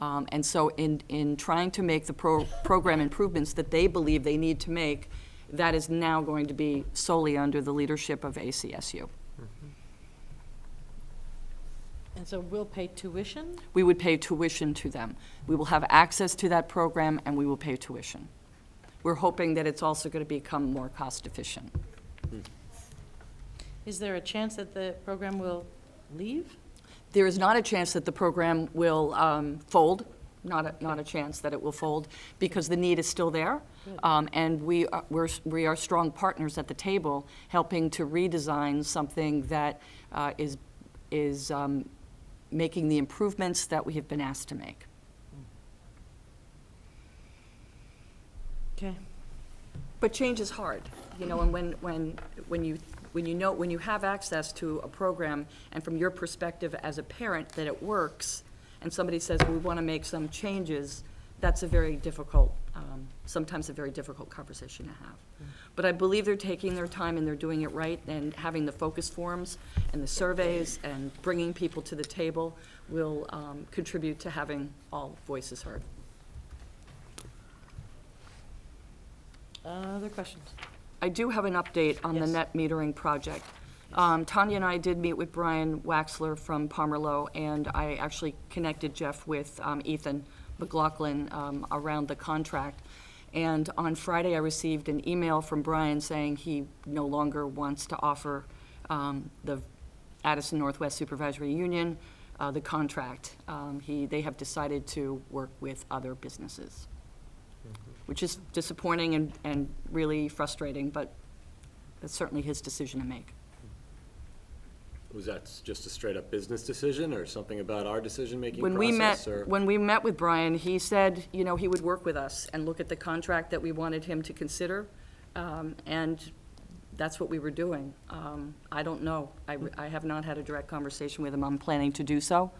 And so in trying to make the program improvements that they believe they need to make, that is now going to be solely under the leadership of ACSU. And so we'll pay tuition? We would pay tuition to them. We will have access to that program, and we will pay tuition. We're hoping that it's also going to become more cost-efficient. Is there a chance that the program will leave? There is not a chance that the program will fold, not a chance that it will fold, because the need is still there. And we are strong partners at the table, helping to redesign something that is making the improvements that we have been asked to make. Okay. But change is hard, you know, and when you have access to a program, and from your perspective as a parent that it works, and somebody says, we want to make some changes, that's a very difficult, sometimes a very difficult conversation to have. But I believe they're taking their time and they're doing it right, and having the focus forums and the surveys and bringing people to the table will contribute to having all voices heard. Other questions? I do have an update on the Yes. net metering project. Tanya and I did meet with Brian Waxler from Pomerleau, and I actually connected Jeff with Ethan McLaughlin around the contract. And on Friday, I received an email from Brian saying he no longer wants to offer the Addison Northwest Supervisory Union the contract. They have decided to work with other businesses, which is disappointing and really frustrating, but that's certainly his decision to make. Was that just a straight-up business decision, or something about our decision-making When process? when we met with Brian, he said, you know, he would work with us and look at the contract that we wanted him to consider, and that's what we were doing. I don't know. I have not had a direct conversation with him. I'm planning to do so,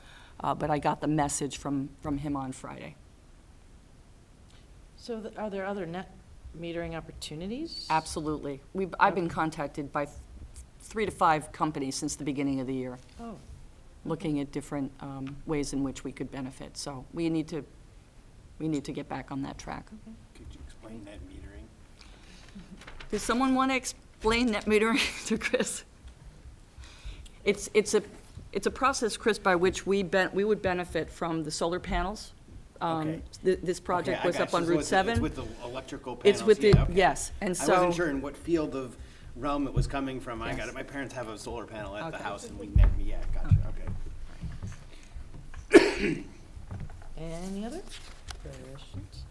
but I got the message from him on Friday. So are there other net metering opportunities? Absolutely. I've been contacted by 3 to 5 companies since the beginning of the year, Oh, looking at different ways in which we could benefit. So we need to get back on that track. Could you explain net metering? Does someone want to explain net metering to Chris? It's a process, Chris, by which we would benefit from the solar panels. Okay. This project was up on Route 7. It's with the electrical panels? It's with the, Yeah, okay. yes, and so. I wasn't sure in what field of realm it was coming from. I got Yes. it. My parents have a solar panel at the Okay. house, and we net, yeah, gotcha, okay. any other questions?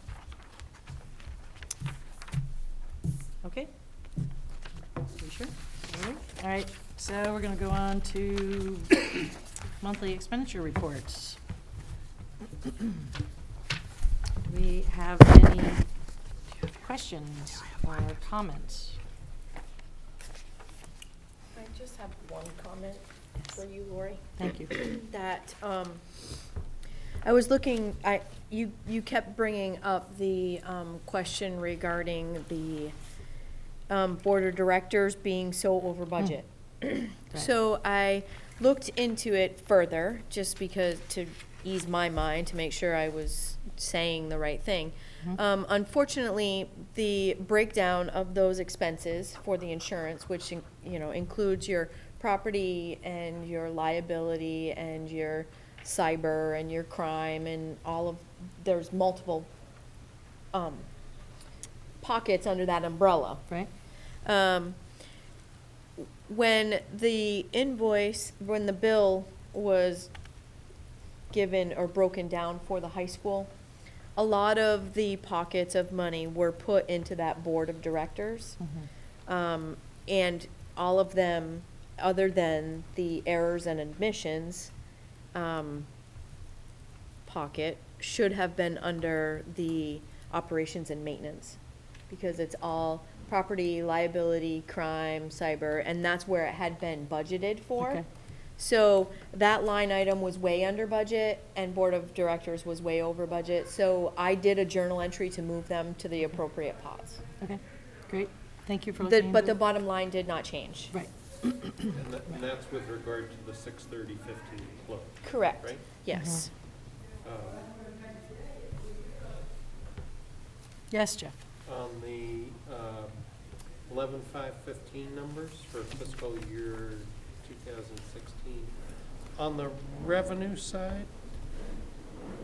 Okay. You sure? All right, so we're gonna go on to monthly expenditure reports. We have any questions or comments? I just have one comment for you, Lori. Thank you. That, I was looking, you kept bringing up the, question regarding the, board of directors being so over budget. So I looked into it further, just because, to ease my mind, to make sure I was saying the right thing. Unfortunately, the breakdown of those expenses for the insurance, which, includes your property and your liability and your cyber and your crime and there's multiple, pockets under that umbrella. Right? When the bill was given or broken down for the high school, a lot of the pockets of money were put into that board of directors. And all of them, other than the errors and admissions, pocket, should have been under the operations and maintenance. Because it's all property, liability, crime, cyber, and that's where it had been budgeted for. Okay. So that line item was way under budget and board of directors was way over budget. So I did a journal entry to move them to the appropriate pots. Okay, great. Thank you for looking into But the it. bottom line did not change. Right. And that's with regard to the 630-15 look, Correct, right? yes. Yes, Jeff? On the 11/5/15 numbers for fiscal year 2016, on the revenue side,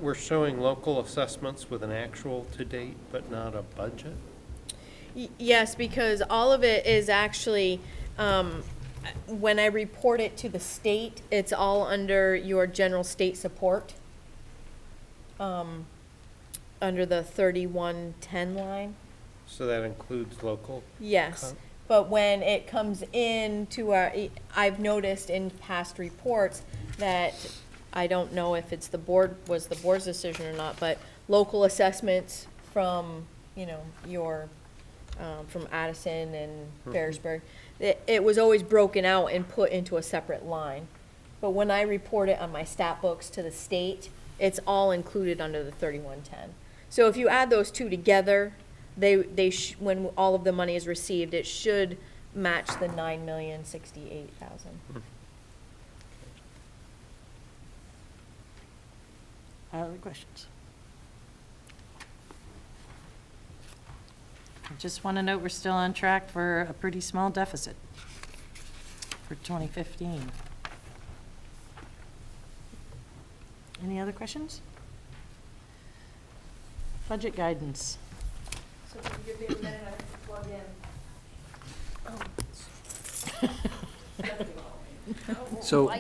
we're showing local assessments with an actual to date, but not a budget. Yes, because all of it is actually, when I report it to the state, it's all under your general state support. Under the 3110 line. So that includes local? Yes, but when it comes in to our, I've noticed in past reports that, I don't know if it's the board's decision or not, but local assessments from, your, from Addison and Ferrisburg, it was always broken out and put into a separate line. But when I report it on my stat books to the state, it's all included under the 3110. So if you add those two together, when all of the money is received, it should match the 9,068,000. Other questions? I just want to note we're still on track for a pretty small deficit for 2015. Any other questions? Budget guidance. So can you give me a minute, I have to plug in. So,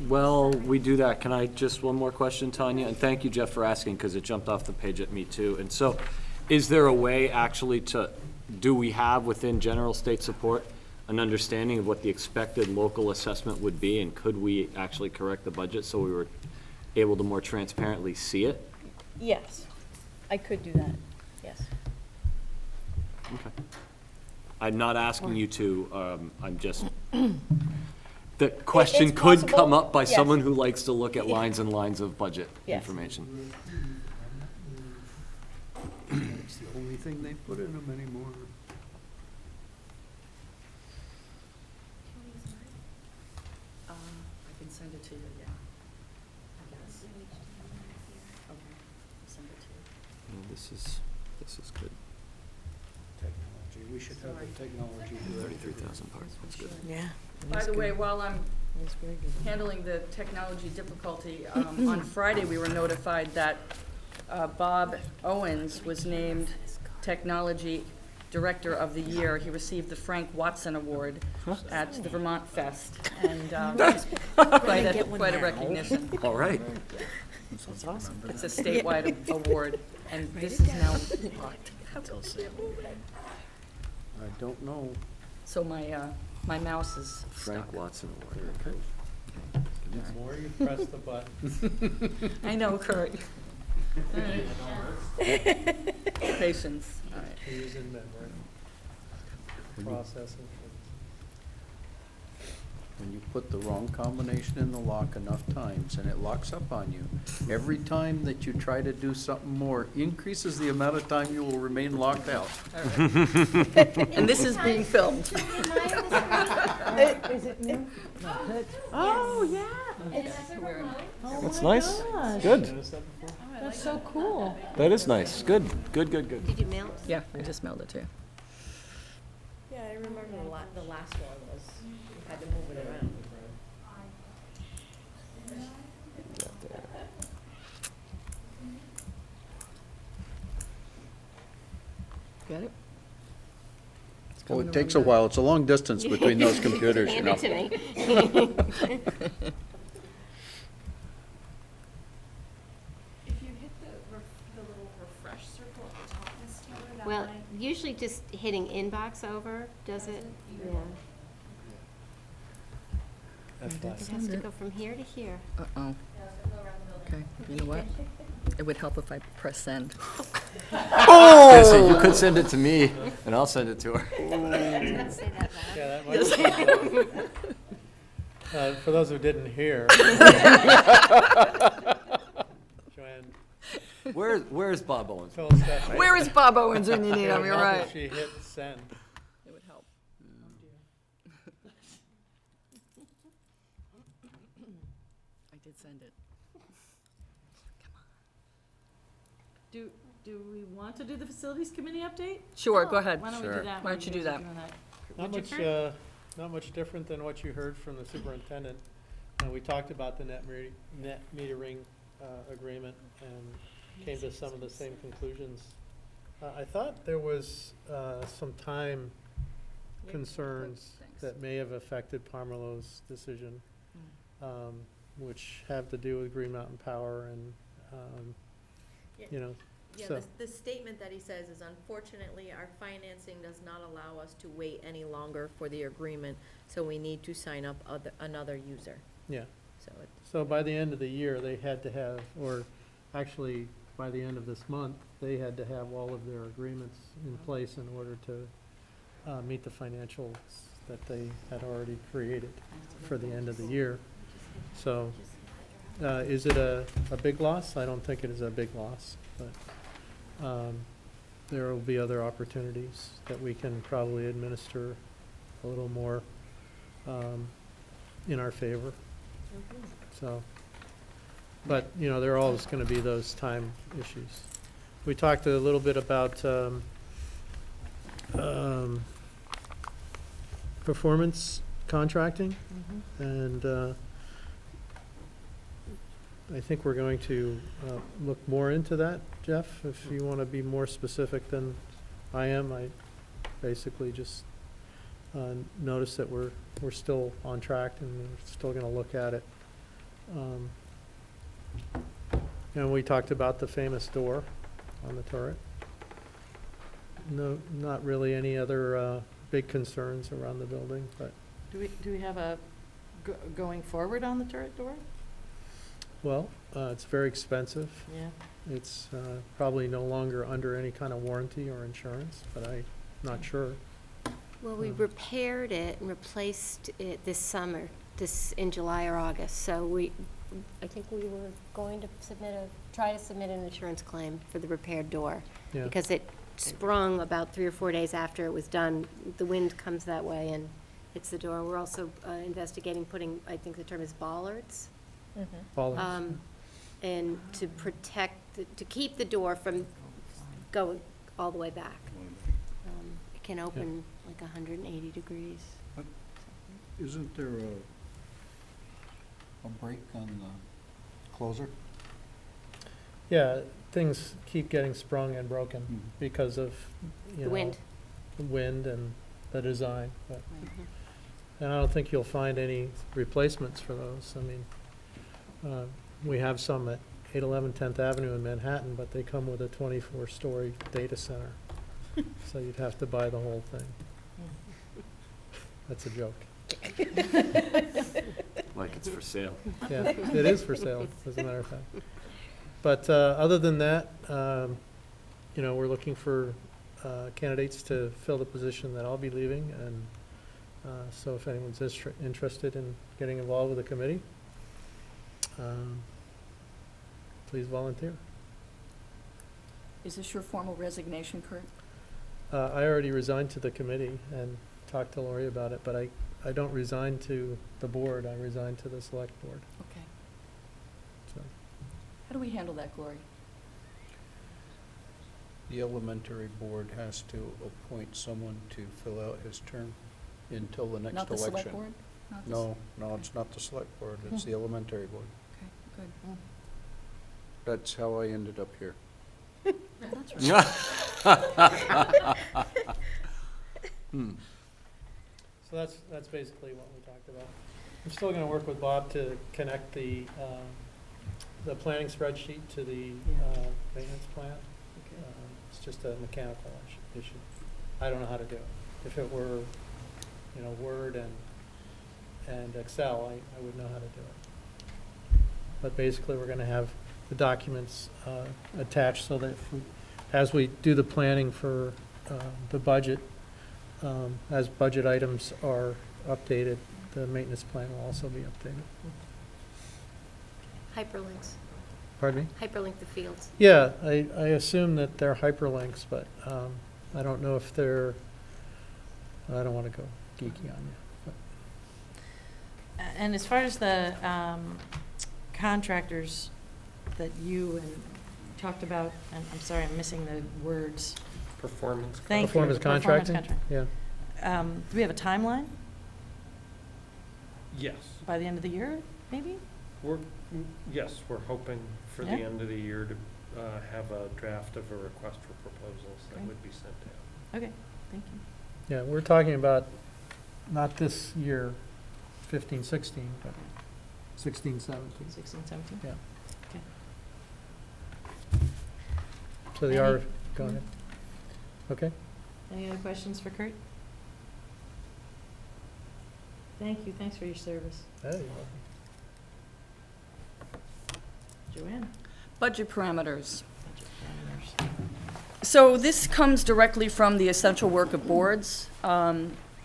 well, we do that. Can I just, one more question, Tanya? And thank you, Jeff, for asking, because it jumped off the page at me too. And so, is there a way actually do we have within general state support an understanding of what the expected local assessment would be? And could we actually correct the budget so we were able to more transparently see it? Yes, I could do that, yes. Okay. I'm not asking you to, I'm just, the question It's could possible, come up by yes. someone who likes to look at lines and lines of budget Yes. information. It's the only thing they put in them anymore. I can send it to you, yeah. I guess. Okay, I'll send it to you. Well, this is good. Technology, we should have a technology. 33,000 parts, that's good. Yeah. By the way, while I'm handling the technology difficulty, on Friday, we were notified that Bob Owens was named Technology Director of the Year. He received the Frank Watson Award at the Vermont Fest, and quite a recognition. All right. That's awesome. It's a statewide award, and this is now locked. I don't know. So my mouse is Frank stuck. Watson Award. The more you press the button. I know, Kurt. Patience, all right. Use in memory. Processing. When you put the wrong combination in the lock enough times and it locks up on you, every time that you try to do something more increases the amount of time you will remain locked out. All right. And this is being filmed. Is it new? Oh, yeah. That's nice. Good. That's so cool. That is nice. Good. Good. Did you mail it? Yeah, I just mailed it to you. Yeah, I remember the last one was, you had to move it around. Got it? Oh, it takes a while. It's a long distance between those computers, you Hand know. it to me. If you hit the little refresh circle at the top, Ms. Taylor, that Well, might. usually just hitting inbox over, does it? Yeah. It has to go from here to here. Uh-oh. Okay, you know what? It would help if I press send. Yeah, so you could send it to me, and I'll send it to her. Let's say that loud. Yeah, that might for those who didn't hear. Joanne Where's Bob Owens? told Stephanie. Where is Bob Owens when you need him? You're How right. did she hit send? It would help. I did send it. Come Do we want to do the facilities committee update? Sure, go ahead. Why don't we Sure. do that? Why don't you do that? Not Would you, much, Kurt? not much different than what you heard from the superintendent. We talked about the net metering agreement and came to some of the same conclusions. I thought there was some time concerns Thanks. that may have affected Pomerleau's decision, which have to do with Green Mountain Power and, you know, Yeah, so. the statement that he says is unfortunately, our financing does not allow us to wait any longer for the agreement, so we need to sign up another user. Yeah. So it, So by the end of the year, they had to have, or actually, by the end of this month, they had to have all of their agreements in place in order to meet the financials that they had already created for the end of the year. So, is it a big loss? I don't think it is a big loss, but there will be other opportunities that we can probably administer a little more in our favor. So, but, you know, there are always going to be those time issues. We talked a little bit about performance contracting, and I think we're going to look more into that, Jeff, if you want to be more specific than I am. I basically just noticed that we're still on track and we're still going to look at it. And we talked about the famous door on the turret. No, not really any other big concerns around the building, but, Do we have a going forward on the turret door? well, it's very expensive. Yeah. It's probably no longer under any kind of warranty or insurance, but I'm not sure. Well, we repaired it and replaced it this summer, in July or August. So I think we were going to try to submit an insurance claim for the repaired door. Yeah. Because it sprung about 3 or 4 days after it was done. The wind comes that way and hits the door. We're also investigating putting, I think the term is bollards. Bollards. And to protect, to keep the door from going all the way back. It can open like 180 degrees. Isn't there a break on the closer? Yeah, things keep getting sprung and broken because of, you The know, wind. the wind and the design, but, and I don't think you'll find any replacements for those. I mean, we have some at 811 10th Avenue in Manhattan, but they come with a 24-story data center. So you'd have to buy the whole thing. That's a joke. Like it's for sale. Yeah, it is for sale, as a matter of fact. But other than that, you know, we're looking for candidates to fill the position that I'll be leaving, and so if anyone's interested in getting involved with the committee, please volunteer. Is this your formal resignation, Kurt? I already resigned to the committee and talked to Lori about it, but I don't resign to the board, I resign to the select board, Okay. so. How do we handle that, Glory? The elementary board has to appoint someone to fill out his term until the next election. Not the select board? Not the No, it's not the select board, it's the elementary board. Okay, good. That's how I ended up here. That's right. So that's basically what we talked about. I'm still gonna work with Bob to connect the planning spreadsheet to the maintenance plan. It's just a mechanical issue. I don't know how to do it. If it were, you know, Word and Excel, I would know how to do it. But basically, we're gonna have the documents attached so that as we do the planning for the budget, as budget items are updated, the maintenance plan will also be updated. Hyperlinks. Pardon me? Hyperlink the fields. Yeah, I assume that they're hyperlinks, but I don't know if they're, I don't want to go geeky on you. And as far as the contractors that you and talked about, and I'm sorry, I'm missing the words. Performance. Thank you. Performance contracting? Contract. Yeah. Do we have a timeline Yes, by the end of the year, maybe? yes, we're hoping for the Yeah. end of the year to have a draft of a request for proposals that Great. would be sent out. Okay, thank you. Yeah, we're talking about not this year, 15, 16, but 16, 17. 16, 17? Yeah. Okay. So the Any- RF, go ahead. Okay. Any other questions for Kurt? Thank you, thanks for your service. Hey, Joanne? Budget parameters. Budget parameters. So this comes directly from the essential work of boards.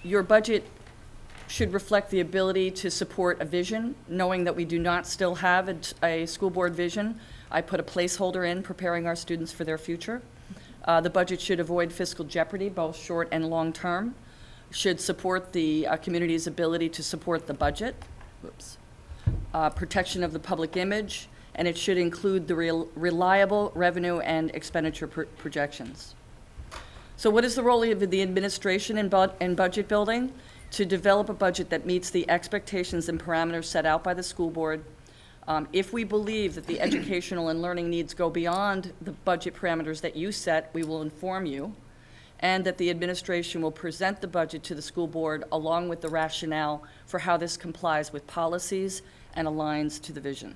Your budget should reflect the ability to support a vision, knowing that we do not still have a school board vision. I put a placeholder in preparing our students for their future. The budget should avoid fiscal jeopardy, both short and long term. Should support the community's ability to support the budget. Whoops. Protection of the public image, and it should include the reliable revenue and expenditure projections. So what is the role of the administration in budget building? To develop a budget that meets the expectations and parameters set out by the school board. If we believe that the educational and learning needs go beyond the budget parameters that you set, we will inform you, and that the administration will present the budget to the school board along with the rationale for how this complies with policies and aligns to the vision.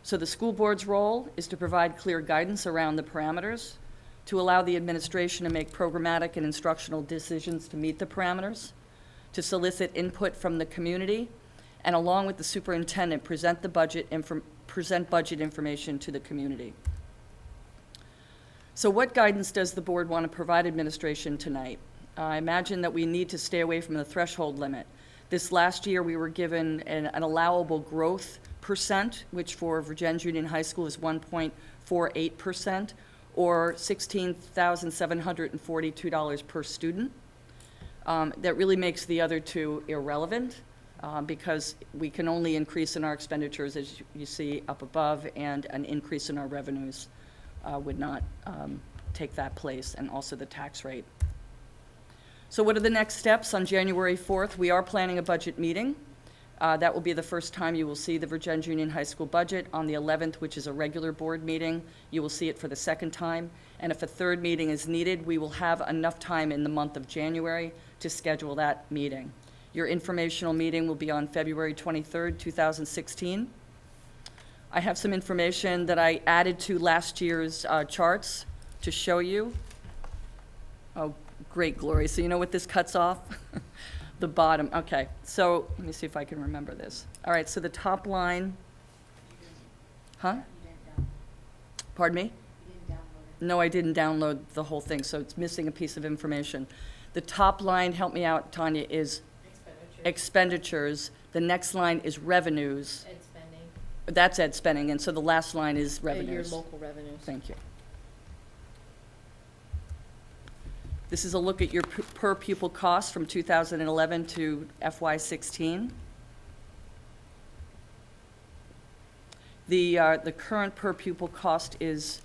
So the school board's role is to provide clear guidance around the parameters, to allow the administration to make programmatic and instructional decisions to meet the parameters, to solicit input from the community, and along with the superintendent, present budget information to the community. So what guidance does the board want to provide administration tonight? I imagine that we need to stay away from the threshold limit. This last year, we were given an allowable growth percent, which for Vergennes Union High School is 1.48%, or $16,742 per student. That really makes the other two irrelevant, because we can only increase in our expenditures, as you see up above, and an increase in our revenues would not take that place, and also the tax rate. So what are the next steps? On January 4th, we are planning a budget meeting. That will be the first time you will see the Vergennes Union High School budget. On the 11th, which is a regular board meeting, you will see it for the second time. And if a third meeting is needed, we will have enough time in the month of January to schedule that meeting. Your informational meeting will be on February 23rd, 2016. I have some information that I added to last year's charts to show you. Oh, great, Glory. So you know what this cuts off? The bottom, okay. So let me see if I can remember this. All right, so the top line, huh? Pardon me? No, I didn't download the whole thing, so it's missing a piece of information. The top line, help me out, Tanya, is expenditures. The next line is revenues. Ed spending. That's ed spending, and so the last line is revenues. Your local revenues. Thank you. This is a look at your per pupil costs from 2011 to FY16. The current per pupil cost is,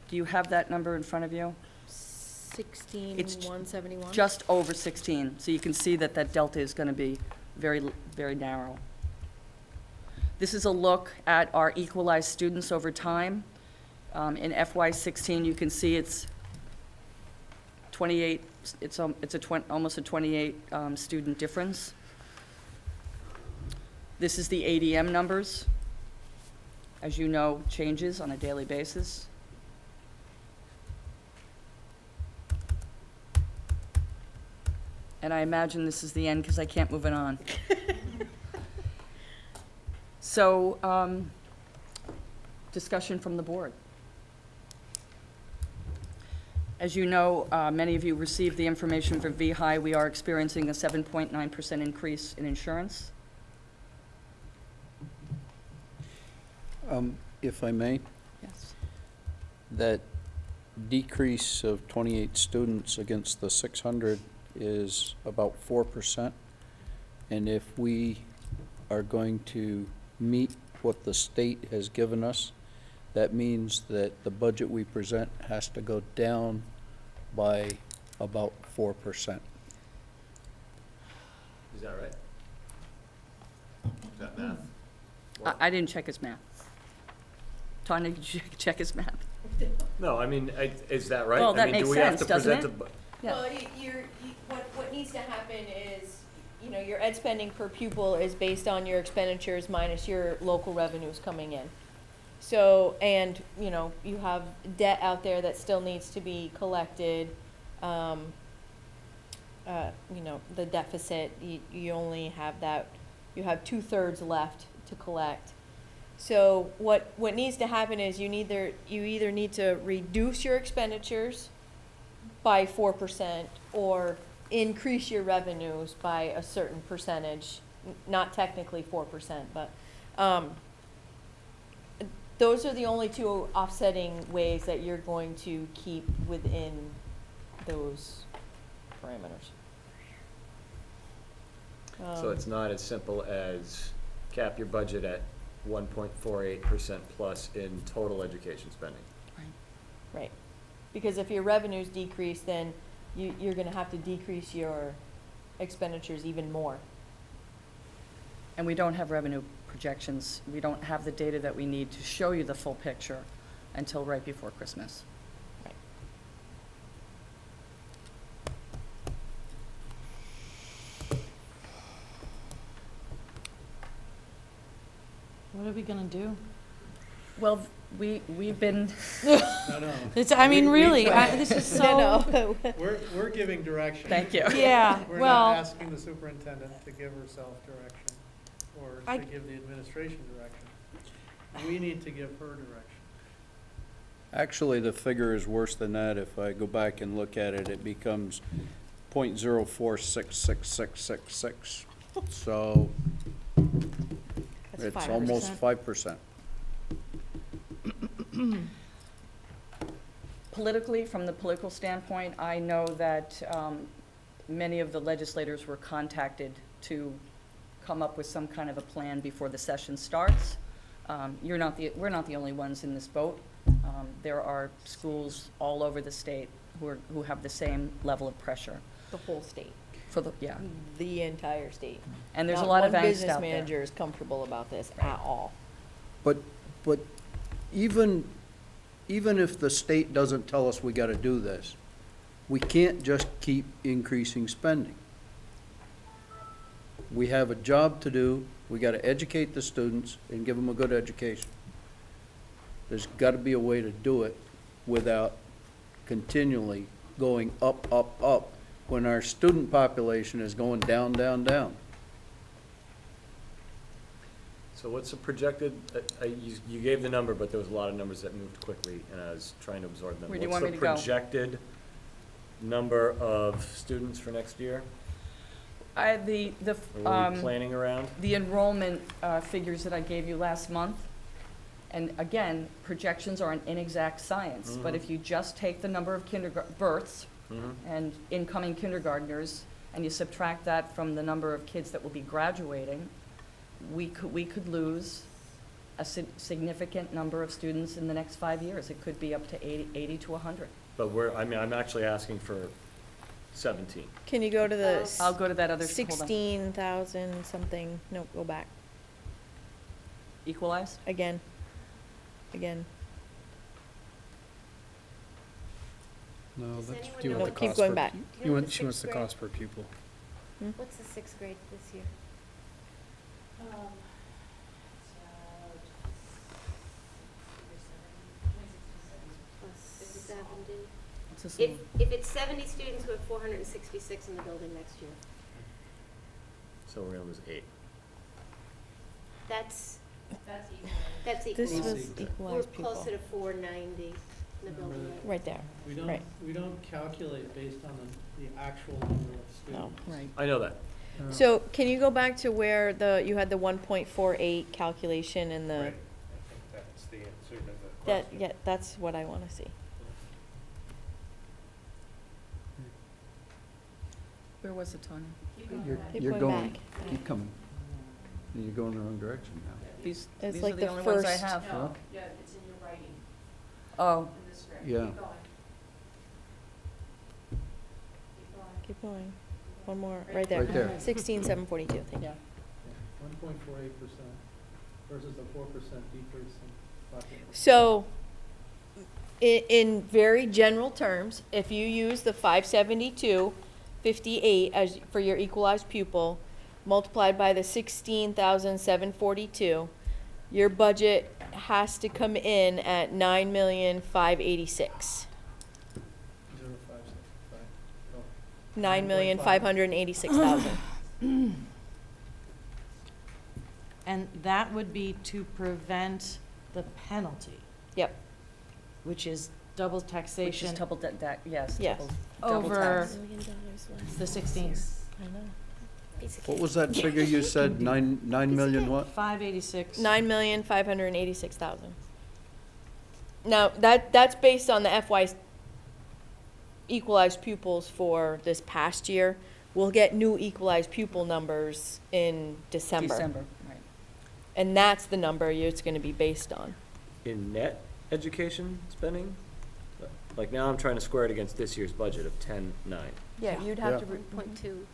do you have that number in front of you? 16,171. Just over 16, so you can see that that delta is going to be very, very narrow. This is a look at our equalized students over time. In FY16, you can see it's 28, almost a 28 student difference. This is the ADM numbers. As you know, changes on a daily basis. And I imagine this is the end because I can't move it on. So, discussion from the board. As you know, many of you received the information from VHI. We are experiencing a 7.9% increase in insurance. If I may, Yes. that decrease of 28 students against the 600 is about 4%. And if we are going to meet what the state has given us, that means that the budget we present has to go down by about 4%. Is that right? Is that math? I didn't check his math. Tanya, did you check his math? No, I mean, is that right? Well, I that mean, makes do we have sense, to doesn't present it? a bu- Yeah. Well, what needs to happen is, your ed spending per pupil is based on your expenditures minus your local revenues coming in. So, and, you have debt out there that still needs to be collected. The deficit, you only have that, you have 2/3 left to collect. So what needs to happen is you either need to reduce your expenditures by 4% or increase your revenues by a certain percentage, not technically 4%, but, those are the only two offsetting ways that you're going to keep within those parameters. So it's not as simple as cap your budget at 1.48% plus in total education spending. Right, because if your revenues decrease, then you're gonna have to decrease your expenditures even more. And we don't have revenue projections. We don't have the data that we need to show you the full picture until right before Christmas. What are we gonna do? Well, we've been, No. It's, I mean, really, this is so. No. We're giving direction. Thank you. Yeah, We're well, not asking the superintendent to give herself direction or I- to give the administration direction. We need to give her direction. Actually, the figure is worse than that. If I go back and look at it, it becomes .04666666. So it's almost 5%. politically, from the political standpoint, I know that many of the legislators were contacted to come up with some kind of a plan before the session starts. We're not the only ones in this boat. There are schools all over the state who have the same level of pressure. The whole state, Yeah. the entire state. And there's a Not lot of one angst business out there. manager is comfortable about this at all. But even if the state doesn't tell us we gotta do this, we can't just keep increasing spending. We have a job to do. We gotta educate the students and give them a good education. There's gotta be a way to do it without continually going up, up, up, when our student population is going down, down, down. So what's the projected, you gave the number, but there was a lot of numbers that moved quickly, and I was trying to absorb them. Where do you want me to go? What's the projected number of students for next year? Or Or what are we planning around? The enrollment figures that I gave you last month, and again, projections are an inexact science, but Mhm. if you just take the number of births and incoming kindergartners, and you subtract that from the number of kids that will be graduating, we could lose a significant number of students in the next 5 years. It could be up to 80 to 100. But I'm actually asking for 17. Can you go to the I'll go to that other, hold on. 16,000 something, no, go back, Equalized? again. No, Does that's, anyone do you know- want No, the keep cost going per- back. You know She the wants the sixth cost per pupil. What's the sixth grade this year? Plus 70. It's just If it's 70 students, we have 466 in the building next year. So we're gonna lose 8. That's equal. This was We're equalized pupil, closer to 490 in the building. right there. Right. We don't calculate based on the actual number of No. students. Right. I know that. So can you go back to where you had the 1.48 calculation and the, Right. I think that's the answer to the that, question. yeah, that's what I wanna see. Where was it, Tony? Keep You're going going, back. keep coming. You're going the wrong direction now. These It's are like the the only ones I first- have. Huh? writing Oh, in the script. Yeah. Keep going. Keep going. Keep going. One more, Right right there. Right there. 16,742, thank you. yeah. 1.48% versus a 4% decrease in population. So, in very general terms, if you use the 572.58 as, for your equalized pupil, multiplied by the 16,742, your budget has to come in at 9,586. 0.565. Oh. 9,586,000. And that would be to prevent the penalty, Yep, which is double Which is taxation double, yes. Yes. double over tax. the 16. I know. What was that figure you said, 9 million what? 586. 9,586,000. Now, that's based on the FY equalized pupils for this past year. We'll get new equalized pupil numbers in December. Right. And that's the number it's gonna be based on. In net education spending? Like now I'm trying to square it against this year's budget of 10.9. Yeah, you'd have to, Yeah. 0.2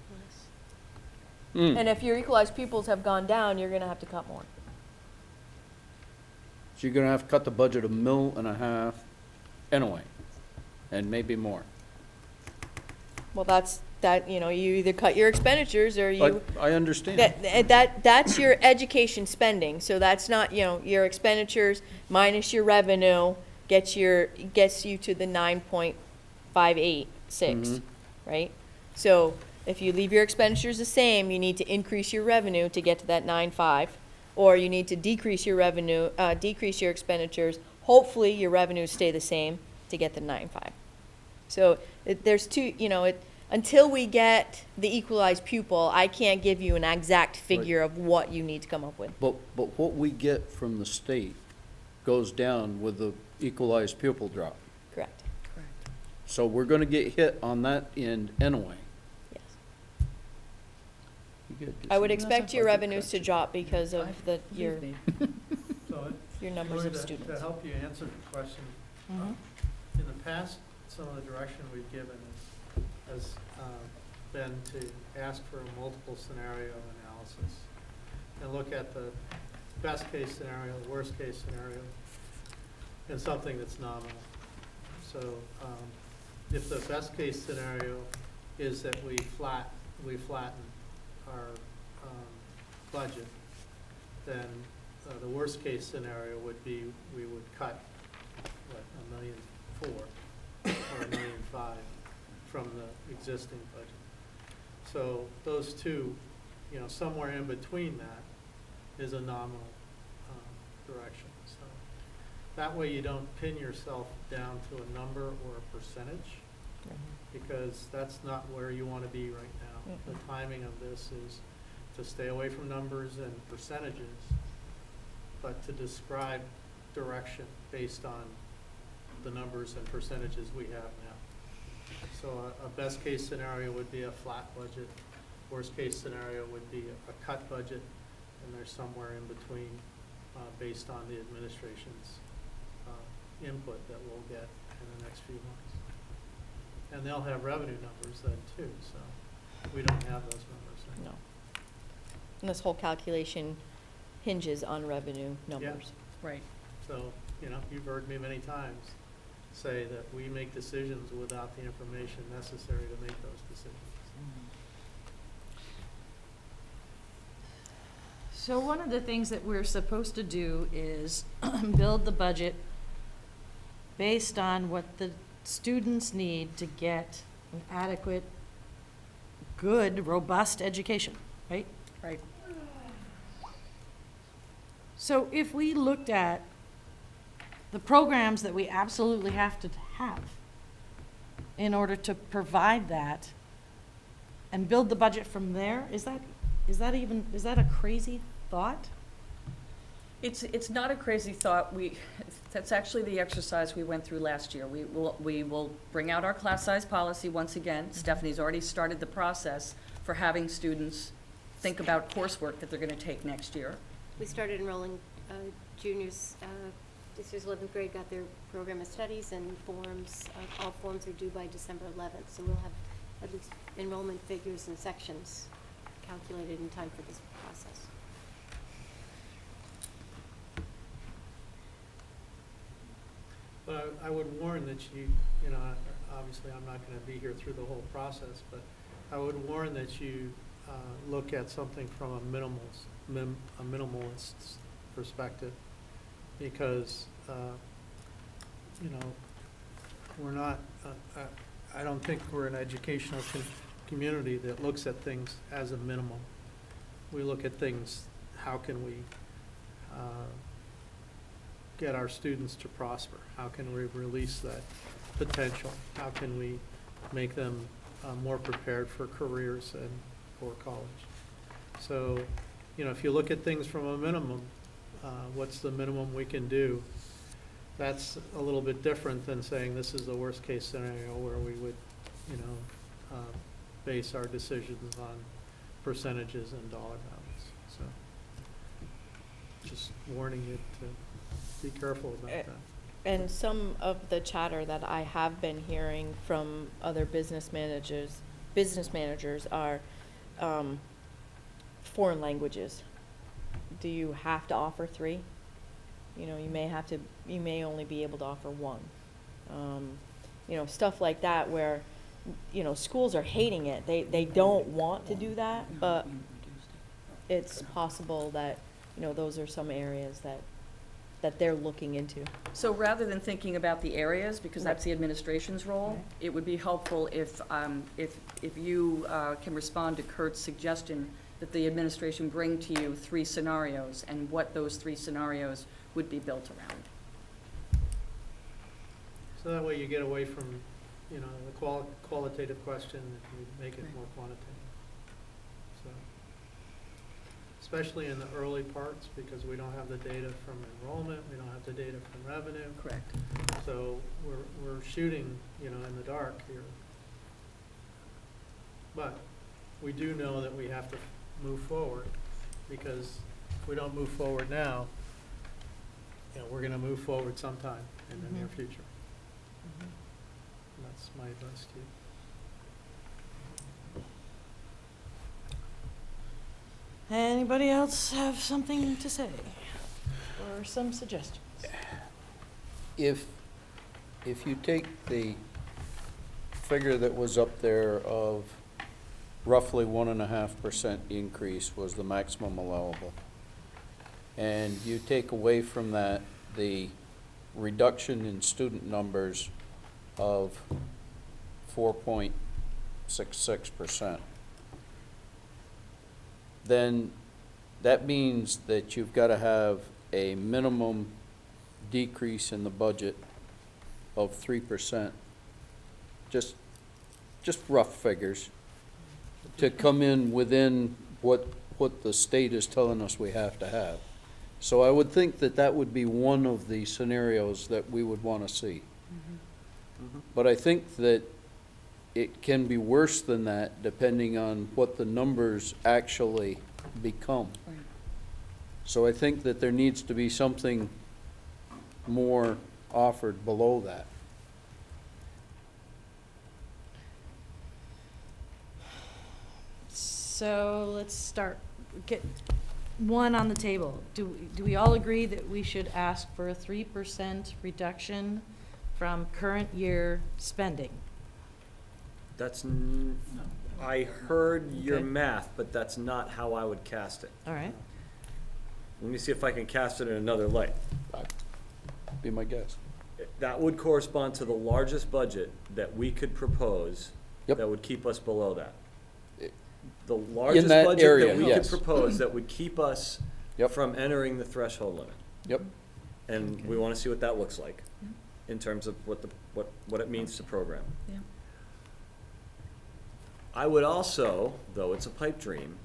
less. and if your equalized pupils have gone down, you're gonna have to cut more. So you're gonna have to cut the budget $1.5 million anyway, and maybe more. Well, you either cut your expenditures or you. I understand. That's your education spending, so that's not, your expenditures minus your revenue gets you to the 9.586, Mhm. right? So if you leave your expenditures the same, you need to increase your revenue to get to that 9.5, or you need to decrease your revenue, decrease your expenditures. Hopefully, your revenues stay the same to get the 9.5. So there's two, until we get the equalized pupil, I can't give you an exact figure of what you need to come up with. But what we get from the state goes down with the equalized pupil drop. Correct. So we're gonna get hit on that end anyway. Yes. You good? I would Just- expect your Budget revenues to cuts. drop because of your So numbers of To students. help you answer the question, Mhm. in the past, some of the direction we've given has been to ask for a multiple scenario analysis and look at the best case scenario, the worst case scenario, and something that's nominal. So if the best case scenario is that we flatten our budget, then the worst case scenario would be we would cut, what, $1.4 million or $1.5 million from the existing budget. So those two, somewhere in between that is a nominal direction. So that way you don't pin yourself down to a number or a percentage, because that's not where you want to be right now. The timing of this is to stay away from numbers and percentages, but to describe direction based on the numbers and percentages we have now. So a best case scenario would be a flat budget. Worst case scenario would be a cut budget, and there's somewhere in between based on the administration's input that we'll get in the next few months. And they'll have revenue numbers then too, so we don't have those numbers now. No. And this whole calculation hinges on revenue numbers. Right. So, you've heard me many times say that we make decisions without the information necessary to make those decisions. So one of the things that we're supposed to do is build the budget based on what the students need to get an adequate, good, robust education, right? Right. So if we looked at the programs that we absolutely have to have in order to provide that and build the budget from there, is that a crazy thought? It's not a crazy thought. That's actually the exercise we went through last year. We will bring out our class size policy once again. Stephanie's already started the process for having students think about coursework that they're going to take next year. We started enrolling juniors this year's 11th grade got their program of studies and forms, all forms are due by December 11th, so we'll have at least enrollment figures and sections calculated in time for this process. But I would warn that obviously I'm not gonna be here through the whole process, but I would warn that you look at something from a minimalist's perspective, because, we're not, I don't think we're an educational community that looks at things as a minimum. We look at things, how can we get our students to prosper? How can we release that potential? How can we make them more prepared for careers and for college? So, if you look at things from a minimum, what's the minimum we can do? That's a little bit different than saying this is the worst case scenario where we would, base our decisions on percentages and dollar amounts. So, just warning you to be careful about that. And some of the chatter that I have been hearing from other business managers are foreign languages. Do you have to offer 3? You may only be able to offer 1. Stuff like that where, schools are hating it. They don't want to do that, but it's possible that, those are some areas that they're looking into. So rather than thinking about the areas, because that's the administration's role, Right. it would be helpful if you can respond to Kurt's suggestion that the administration bring to you 3 scenarios and what those 3 scenarios would be built around. So that way you get away from, the qualitative question, and you make it more quantitative. So, especially in the early parts, because we don't have the data from enrollment, we don't have the data from revenue. Correct. So we're shooting, in the dark here. But we do know that we have to move forward, because if we don't move forward now, we're gonna move forward sometime in the near future. And that's my advice to you. Anybody else have something to say or some suggestions? If you take the figure that was up there of roughly 1.5% increase was the maximum allowable, and you take away from that the reduction in student numbers of 4.66%, then that means that you've got to have a minimum decrease in the budget of 3%, just rough figures, to come in within what the state is telling us we have to have. So I would think that that would be one of the scenarios that we would want to see. But I think that it can be worse than that depending on what the numbers actually become. Right. So I think that there needs to be something more offered below that. So let's start, get one on the table. Do we all agree that we should ask for a 3% reduction from current year spending? I heard your Okay. math, but that's not how I would cast it. All right. Let me see if I can cast it in another light. Be my guess. That would correspond to the largest budget that we could propose Yep. that would keep us below that. The In largest that budget area, that we could yes. propose that would keep us Yep. from entering the threshold limit. Yep. And we want to see what that looks like in terms of what it means to program. Yeah. I would also, though it's a pipe dream,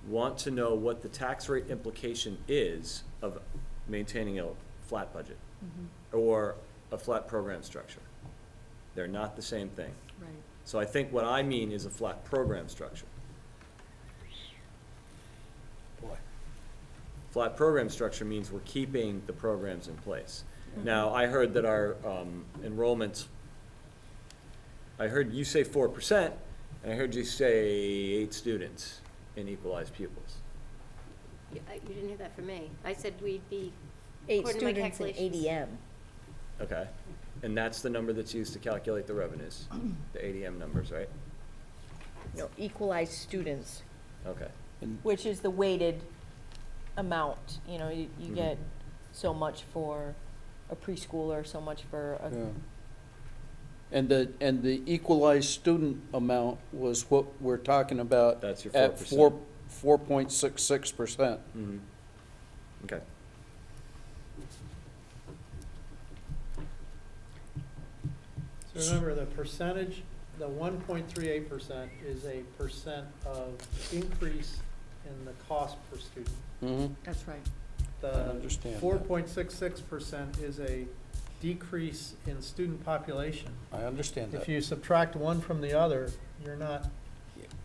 want to know what the tax rate implication is of maintaining a flat budget or a flat program structure. They're not the same thing. Right. So I think what I mean is a flat program structure. Boy. Flat program structure means we're keeping the programs in place. Now, I heard that our enrollments, I heard you say 4%, and I heard you say 8 students in equalized pupils. You didn't hear that from me. I said we'd be, 8 according to my students in calculations. ADM. Okay, and that's the number that's used to calculate the revenues, the ADM numbers, right? No, equalized students, Okay. which is the weighted amount. You know, you Mhm. get so much for a preschooler, so much for a. Yeah. And the equalized student amount was what we're talking about. That's your at 4%. 4.66%. Mm-hmm. Okay. So remember, the percentage, the 1.38% is a percent of increase in the cost per student. Mm-hmm. That's right. I The understand that. 4.66% is a decrease in student population. I understand that. If you subtract one from the other, you're not,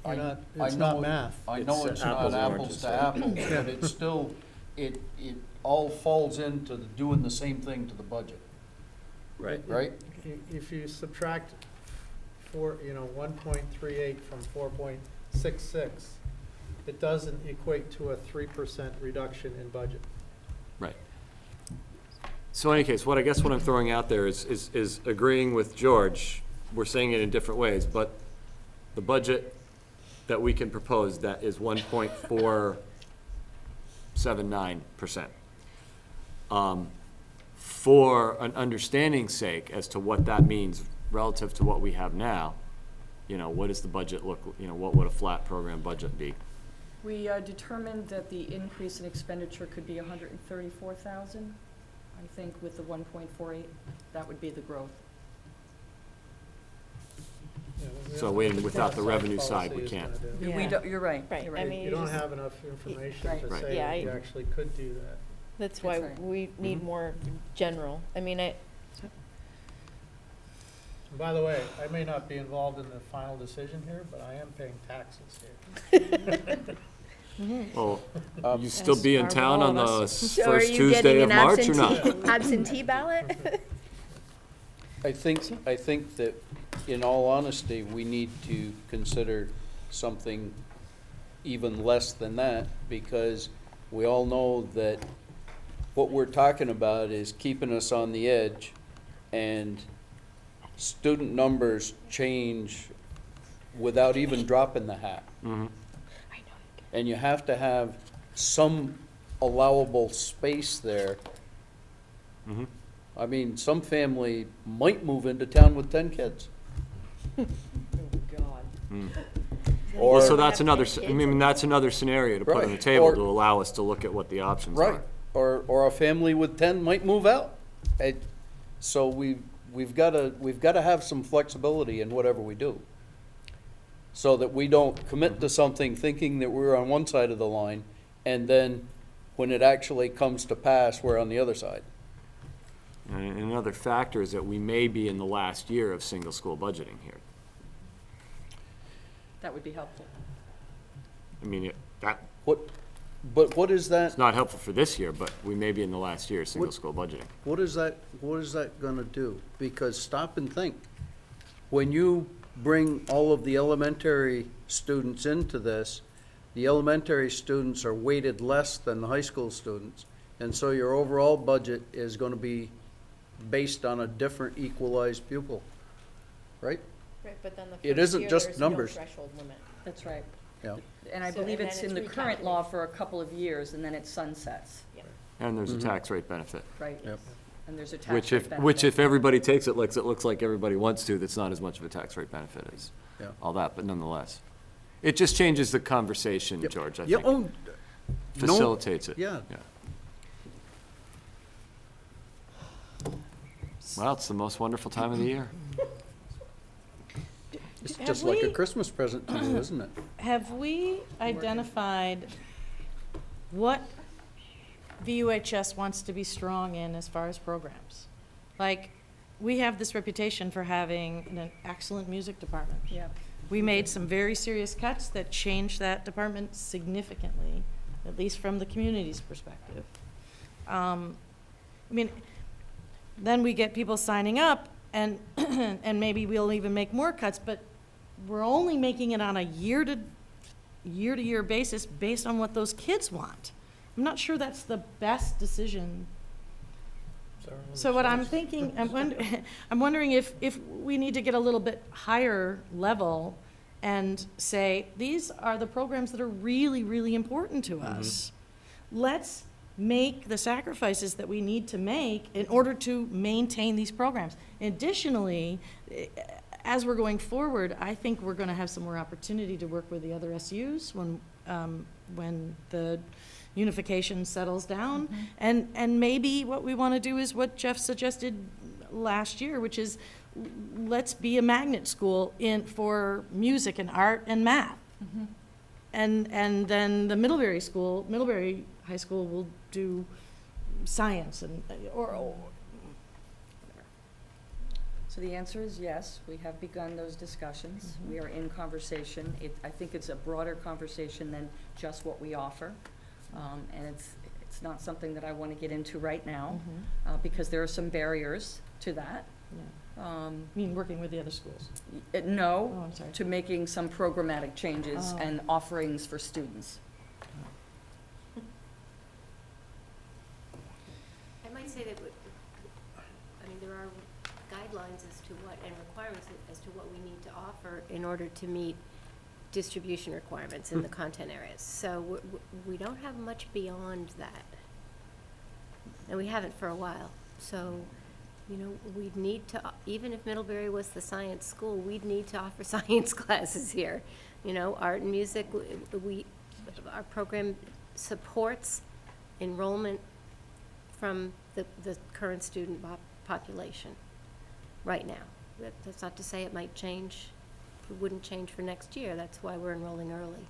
it's not math. I know It's it's not apples and apples oranges, to right? apples, but it's still, it all falls into doing the same thing to the budget, Right. right? If you subtract 1.38 from 4.66, it doesn't equate to a 3% reduction in budget. Right. So in any case, what I'm throwing out there is agreeing with George. We're saying it in different ways, but the budget that we can propose, that is 1.479%. For an understanding's sake as to what that means relative to what we have now, what does the budget look, what would a flat program budget be? We determined that the increase in expenditure could be 134,000. I think with the 1.48, that would be the growth. So without the revenue side, we can't. We don't, you're right. Right, You're I right. mean, You don't have enough information Right. to Right. say Yeah, that you I- actually could do that. That's why right. we need Mhm. more general. I mean, And by the way, I may not be involved in the final decision here, but I am paying taxes here. Well, you still be in As are town all on of the us. so are first you Tuesday getting of an March or not? absentee ballot? I think that, in all honesty, we need to consider something even less than that, because we all know that what we're talking about is keeping us on the edge, and student numbers change without even dropping the hat. Mhm. And you have to have some allowable space there. Mhm. I mean, some family might move into town with 10 kids. Oh, God. Mm. Or, Well, so that's another, that's another scenario to put on the Right. table Or- to allow us to look at what the options right, are. or a family with 10 might move out. So we've gotta have some flexibility in whatever we do, so that we don't commit to something thinking that we're on one side of the line, and then when it actually comes to pass, we're on the other side. And another factor is that we may be in the last year of single school budgeting here. That would be helpful. I mean, that, But what is that? it's not helpful for this year, but we may be in the last year of single What- school budgeting. What is that gonna do? Because stop and think. When you bring all of the elementary students into this, the elementary students are weighted less than the high school students. And so your overall budget is gonna be based on a different equalized pupil, right? Right, but then the It first isn't year, just there's no numbers. threshold limit. That's right. Yeah. And I So- believe and it's then in the it's current law for a couple of years, and then it sunsets, And there's a Mhm. tax rate benefit. right? Yep. And there's a tax Which rate if, benefit. everybody takes it looks like everybody wants to, that's not as much of a tax rate benefit as Yeah. all that, but nonetheless. It just changes the conversation, Yep. George, I Yeah, think. oh, no- Facilitates it. Yeah. Well, it's the most wonderful time of the year. It's Have just like a we- Christmas present to you, isn't it? Have we identified what VUHS wants to be strong in as far as programs? Like, we have this reputation for having an excellent music department. Yeah. We made some very serious cuts that changed that department significantly, at least from the community's perspective. I mean, then we get people signing up, and, and maybe we'll even make more cuts, but we're only making it on a year-to-year basis based on what those kids want. I'm not sure that's the best decision. So what I'm thinking, I'm wondering if we need to get a little bit higher level and say, these are the programs that are really, really important to us. Let's make the sacrifices that we need to make in order to maintain these programs. Additionally, as we're going forward, I think we're gonna have some more opportunity to work with the other SUs when the unification settles down. And maybe what we wanna do is what Jeff suggested last year, which is let's be a magnet school for music and art and math. And then the Middlebury High School will do science or So the answer is yes, we have begun those discussions. We are in conversation. I think it's a broader conversation than just what we offer. And it's not something that I want to get into right now, because there are some barriers to that. You mean working with the other schools? No, Oh, I'm sorry. to making some programmatic changes and offerings for students. I might say that, there are guidelines as to what, and requirements as to what we need to offer in order to meet distribution requirements in the content areas. So we don't have much beyond that. And we haven't for a while. So, we'd need to, even if Middlebury was the science school, we'd need to offer science classes here. Art and music, our program supports enrollment from the current student population right now. That's not to say it might change. It wouldn't change for next year. That's why we're enrolling early.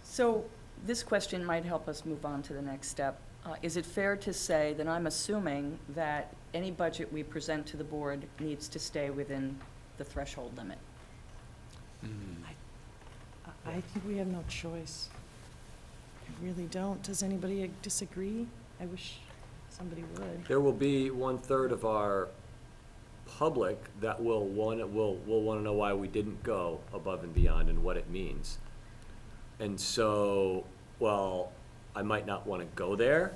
So this question might help us move on to the next step. Is it fair to say that I'm assuming that any budget we present to the board needs to stay within the threshold limit? I think we have no choice. I really don't. Does anybody disagree? I wish somebody would. There will be 1/3 of our public that will want to know why we didn't go above and beyond and what it means. And so, while I might not want to go there,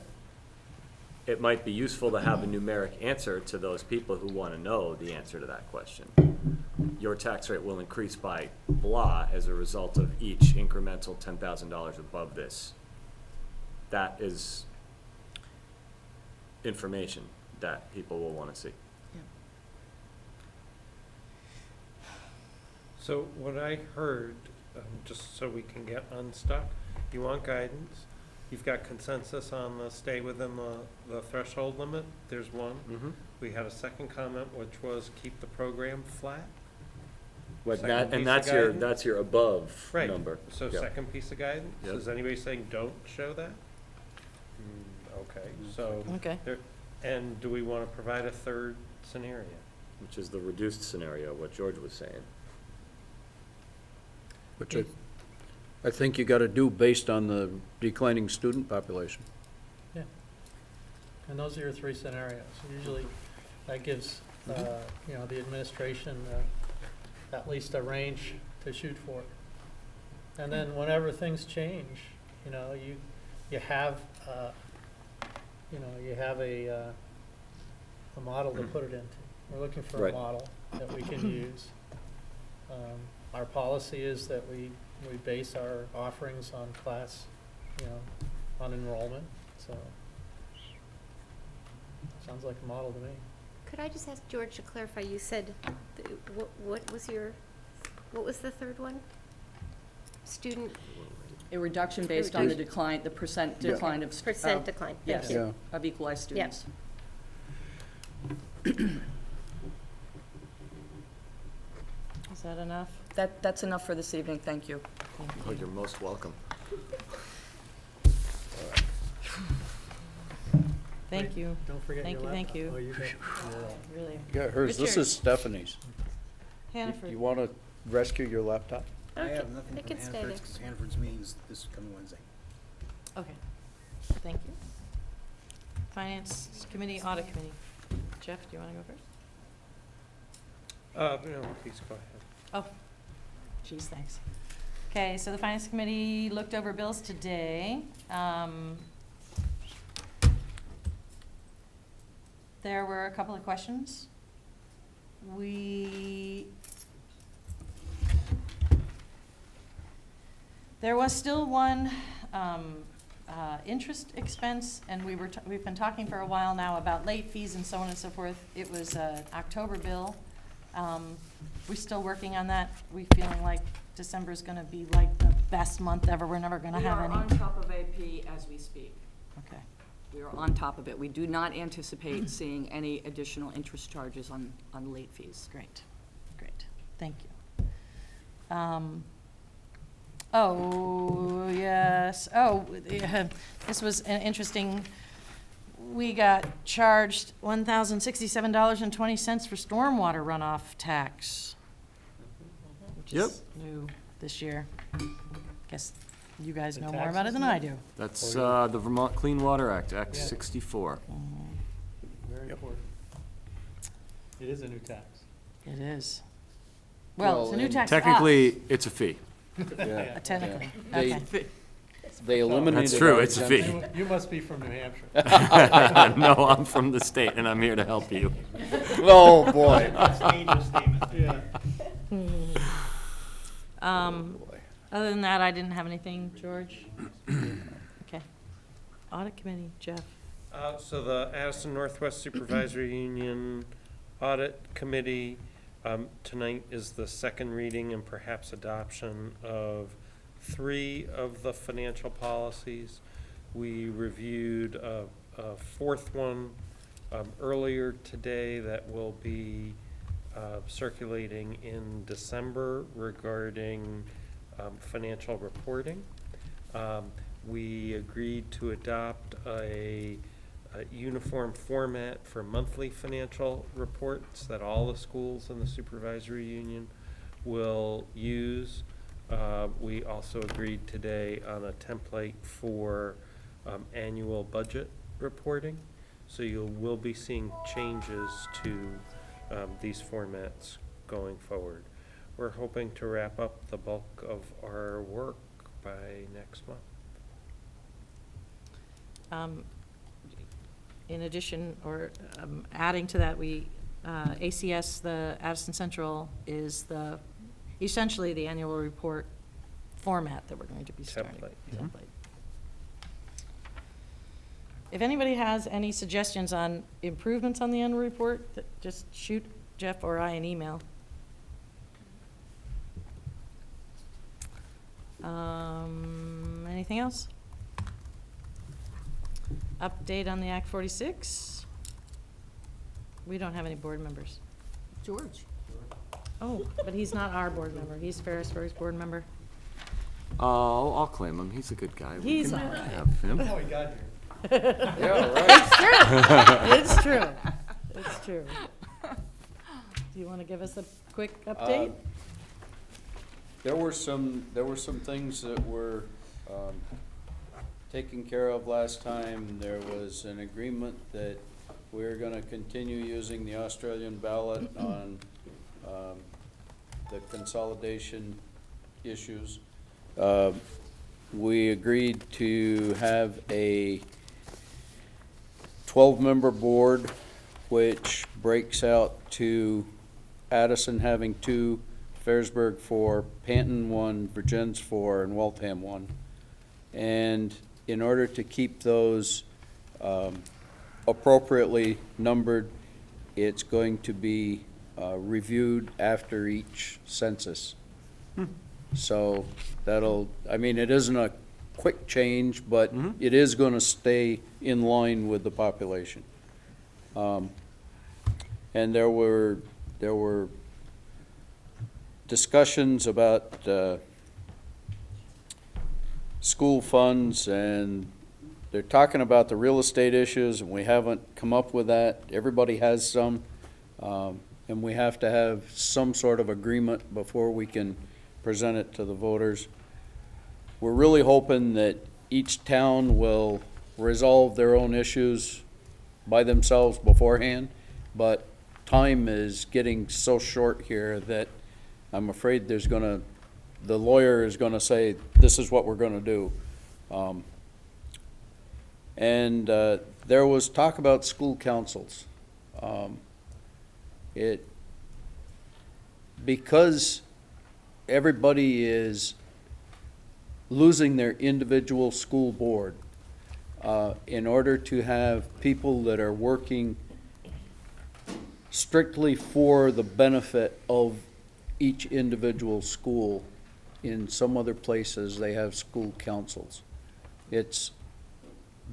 it might be useful to have a numeric answer to those people who want to know the answer to that question. Your tax rate will increase by blah as a result of each incremental $10,000 above this. That is information that people will want to see. So what I heard, just so we can get unstuck, you want guidance, you've got consensus on the stay within the threshold limit, there's one. We had a second comment, which was keep the program flat. That's your above Right. number. So Yep. second piece of guidance, Yep. is anybody saying don't show that? Okay, so. Okay. And do we want to provide a third scenario? Which is the reduced scenario, what George was saying. Which I think you gotta do based on the declining student population. Yeah. And those are your three scenarios. Usually, that gives, the administration at least a range to shoot for. And then whenever things change, you have, a model to put it into. We're looking for a Right. model that we can use. Our policy is that we base our offerings on class, on enrollment, so. Sounds like a model to me. Could I just ask George to clarify, you said, what was the third one? Student A reduction based on the decline, the percent decline of. percent decline, thank Yes, you. Yeah. of equalized students. Is that enough? That's enough for this evening, thank you. Oh, you're most welcome. Thank you. Don't forget your Thank you, laptop. thank you. Oh, you got- Really. Yeah, hers, this Richard. is Stephanie's. Hannaford. You wanna rescue your laptop? I Okay, have nothing they from can stay Hannaford's, there. because Hannaford's meeting's this coming Wednesday. Okay, thank you. Finance Committee, Audit Committee. Jeff, do you want to go first? No, please go ahead. Oh, geez, thanks. Okay, so the Finance Committee looked over bills today. There were a couple of questions. There was still one interest expense, and we've been talking for a while now about late fees and so on and so forth. It was an October bill. We're still working on that. We feeling like December's gonna be like the best month ever. We're never gonna have any. We are on top of AP as we speak. Okay. We are on top of it. We do not anticipate seeing any additional interest charges on late fees. Great, great, thank you. Oh, yes, this was an interesting, we got charged $1,067.20 for stormwater runoff tax, which is new this year. Guess you guys know more about it than I do. That's the Vermont Clean Water Act, Act 64. Very important. It is a new tax. It is. Well, it's a new tax. Technically, it's a fee. Yeah. Technically, They- okay. They eliminated. That's true, our it's a fee. exemption. You must be from New Hampshire. No, I'm from the state, and I'm here to help you. Oh, boy. That's a dangerous statement. Yeah. Other than that, I didn't have anything, George. Okay. Audit Committee, Jeff. So the Addison Northwest Supervisory Union Audit Committee, tonight is the second reading and perhaps adoption of 3 of the financial policies. We reviewed a fourth one earlier today that will be circulating in December regarding financial reporting. We agreed to adopt a uniform format for monthly financial reports that all the schools in the supervisory union will use. We also agreed today on a template for annual budget reporting. So you will be seeing changes to these formats going forward. We're hoping to wrap up the bulk of our work by next month. In addition, or adding to that, ACS, the Addison Central, is essentially the annual report format that we're going to be starting. Template. If anybody has any suggestions on improvements on the annual report, just shoot Jeff or I an email. Anything else? Update on the Act 46? We don't have any board members. George? Oh, but he's not our board member. He's Ferrisburg's board member. Oh, I'll claim him. He's a good guy. We He's can all right. have him. How he got here. Yeah, right. It's true. It's true. Do you want to give us a quick update? There were some things that were taken care of last time. There was an agreement that we're gonna continue using the Australian ballot on the consolidation issues. We agreed to have a 12-member board, which breaks out to Addison having 2, Ferrisburg 4, Panton 1, Vergennes 4, and Waltham 1. And in order to keep those appropriately numbered, it's going to be reviewed after each census. So it isn't a quick change, but it is going to stay in line with the population. And there were discussions about school funds, and they're talking about the real estate issues, and we haven't come up with that. Everybody has some, and we have to have some sort of agreement before we can present it to the voters. We're really hoping that each town will resolve their own issues by themselves beforehand, but time is getting so short here that I'm afraid the lawyer is gonna say, this is what we're gonna do. And there was talk about school councils. Because everybody is losing their individual school board, in order to have people that are working strictly for the benefit of each individual school, in some other places, they have school councils. It's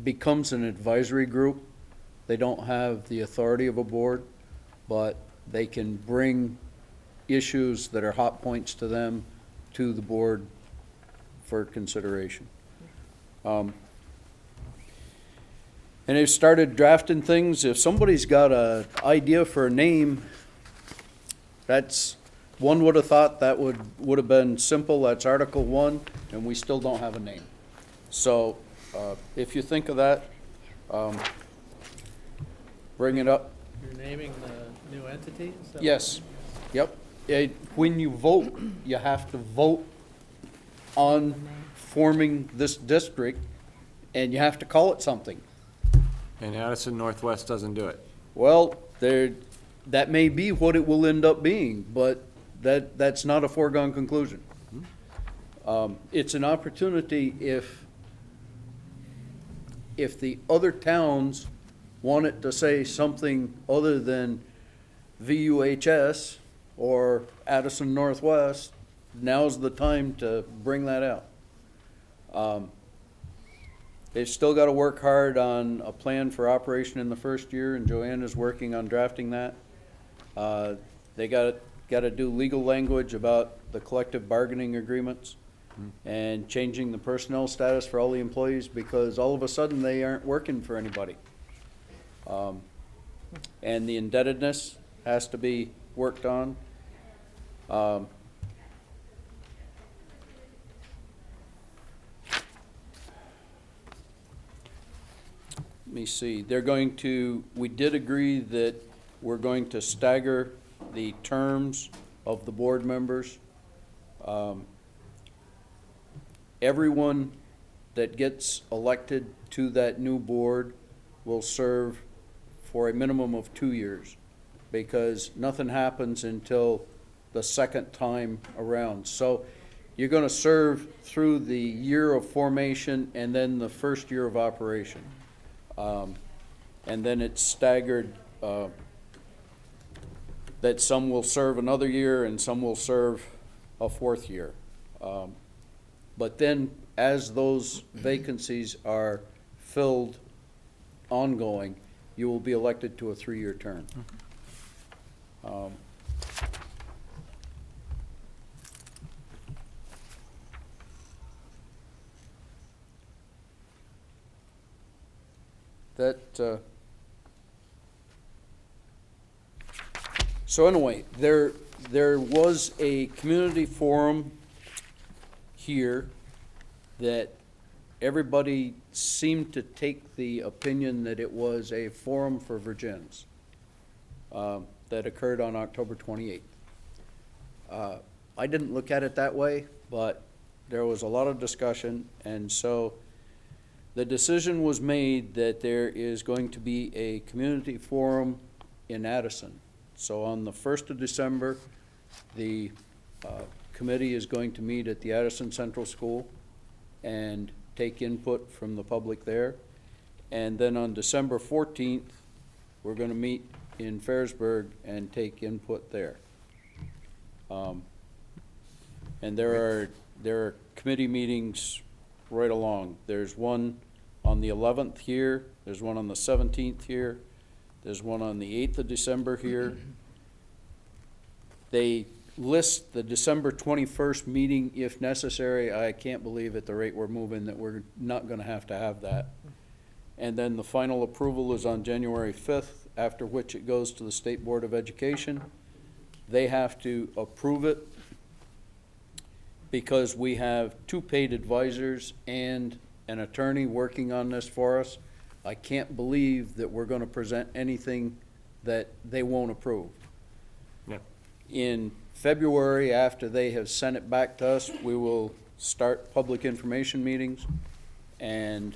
becomes an advisory group. They don't have the authority of a board, but they can bring issues that are hot points to them to the board for consideration. And they've started drafting things. If somebody's got an idea for a name, one would have thought that would have been simple. That's Article 1, and we still don't have a name. So if you think of that, bring it up. You're naming the new entity? Is that Yes. Yep. When you vote, you have to vote on forming this district, and you have to call it something. And Addison Northwest doesn't do it. Well, that may be what it will end up being, but that's not a foregone conclusion. It's an opportunity if the other towns want it to say something other than VUHS or Addison Northwest, now's the time to bring that out. They've still got to work hard on a plan for operation in the first year, and Joanne is working on drafting that. They got to do legal language about the collective bargaining agreements and changing the personnel status for all the employees, because all of a sudden they aren't working for anybody. And the indebtedness has to be worked on. Let me see, we did agree that we're going to stagger the terms of the board members. Everyone that gets elected to that new board will serve for a minimum of 2 years, because nothing happens until the second time around. So you're going to serve through the year of formation and then the first year of operation. And then it's staggered, that some will serve another year and some will serve a fourth year. But then as those vacancies are filled ongoing, you will be elected to a 3-year term. So anyway, there was a community forum here that everybody seemed to take the opinion that it was a forum for Vergennes that occurred on October 28th. I didn't look at it that way, but there was a lot of discussion, and so the decision was made that there is going to be a community forum in Addison. So on the 1st of December, the committee is going to meet at the Addison Central School and take input from the public there. And then on December 14th, we're going to meet in Ferrisburg and take input there. And there are committee meetings right along. There's one on the 11th here, there's one on the 17th here, there's one on the 8th of December here. They list the December 21st meeting if necessary. I can't believe at the rate we're moving that we're not going to have that. And then the final approval is on January 5th, after which it goes to the State Board of Education. They have to approve it because we have 2 paid advisors and an attorney working on this for us. I can't believe that we're gonna present anything that they won't approve. Yep. In February, after they have sent it back to us, we will start public information meetings, and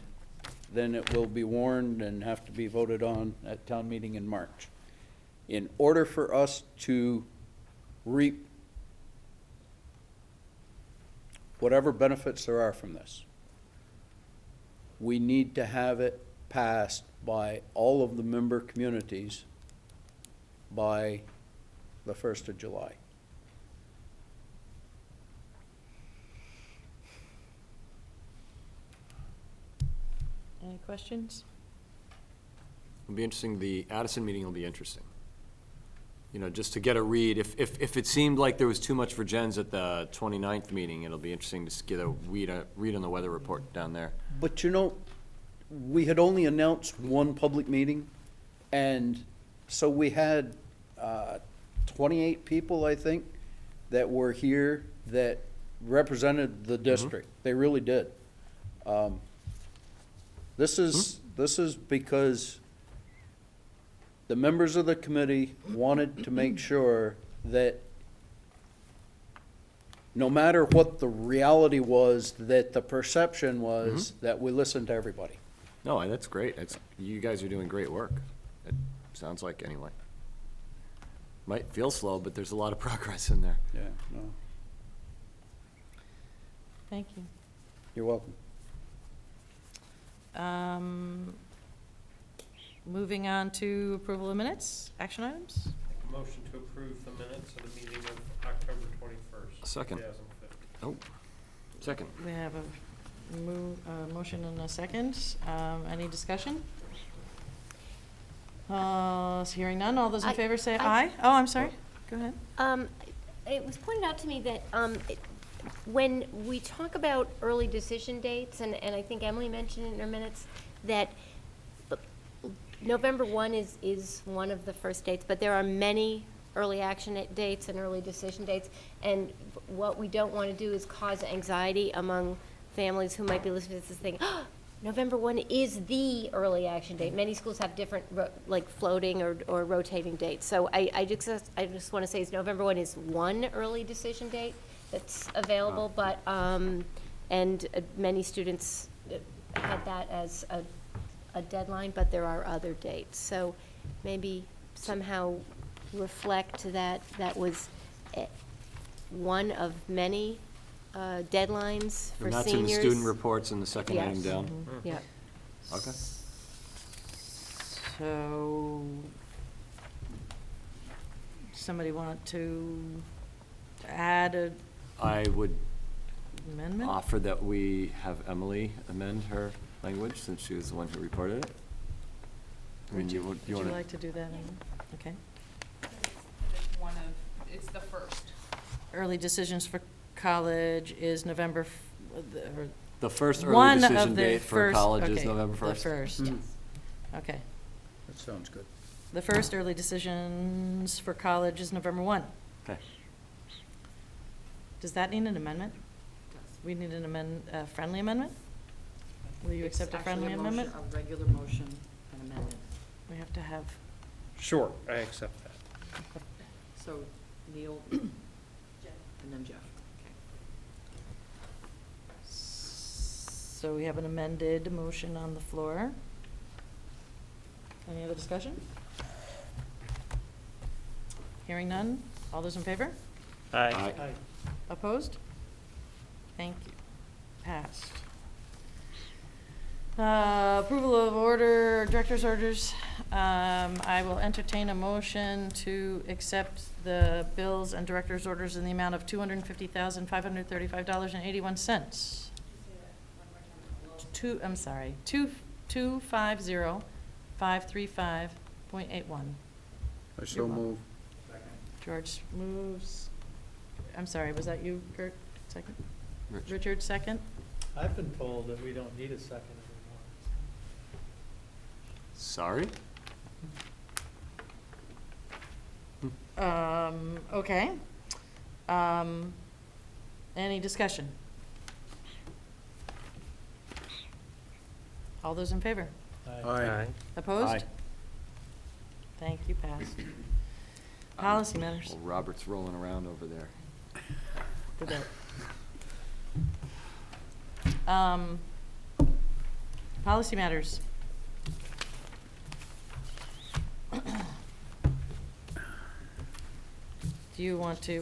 then it will be warned and have to be voted on at town meeting in March. In order for us to reap whatever benefits there are from this, we need to have it passed by all of the member communities by the 1st of July. Any questions? It'll be interesting, the Addison meeting will be interesting. You know, just to get a read, if it seemed like there was too much Vergennes at the 29th meeting, it'll be interesting to get a read on the weather report down there. But you know, we had only announced one public meeting, and so we had 28 people, I think, that were here that represented the district. They really did. This is because the members of the committee wanted to make sure that no matter what the reality was, that the perception was that we listened to everybody. No, that's great. You guys are doing great work. It sounds like, anyway. Might feel slow, but there's a lot of progress in there. Yeah, no, Thank you. you're welcome. Moving on to approval of minutes, action items? Make a motion to approve the minutes of the meeting of October 21st, Second. 2015. Oh, second. We have a motion and a second. Any discussion? Hearing none, all those in favor say aye. Oh, I'm sorry, go ahead. It was pointed out to me that when we talk about early decision dates, and I think Emily mentioned it in her minutes, that November 1 is one of the first dates, but there are many early action dates and early decision dates, and what we don't want to do is cause anxiety among families who might be listening to this thing. November 1 is the early action date. Many schools have different, like floating or rotating dates. So I just want to say is November 1 is one early decision date that's available, but, and many students had that as a deadline, but there are other dates. So maybe somehow reflect that was one of many deadlines for And that's seniors. in the student reports in the second item Yes. down? Yeah. Okay. So, somebody want to add a I would amendment? offer that we have Emily amend her language, since she was the one who reported it. I mean, Would you wanna- like to do that? Amy? Okay. It's the first. Early decisions for college is November, The first early one decision of the date for first, college is okay, November the 1st. first. Okay. That sounds good. The first early decisions for college is November 1. Okay. Does that need an amendment? We need a friendly amendment? Will you accept a friendly amendment? A regular motion and amendment. We have to have, Sure, I accept that. So Neil and then Jeff. so we have an amended motion on the floor. Any other discussion? Hearing none, all those in favor? Aye. Opposed? Thank you. Passed. Approval of order, director's orders. I will entertain a motion to accept the bills and director's orders in the amount of $250,535.81. I'm sorry, 250,535.81. I so move. George moves. I'm sorry, was that you, Kurt? Second? Rich. Richard, second? I've been told that we don't need a second Sorry? Okay. Any discussion? All those in favor? Aye. Opposed? Aye. Thank you, passed. Policy matters. Well, Robert's rolling around over there. Good bit. Policy matters. Do you want to,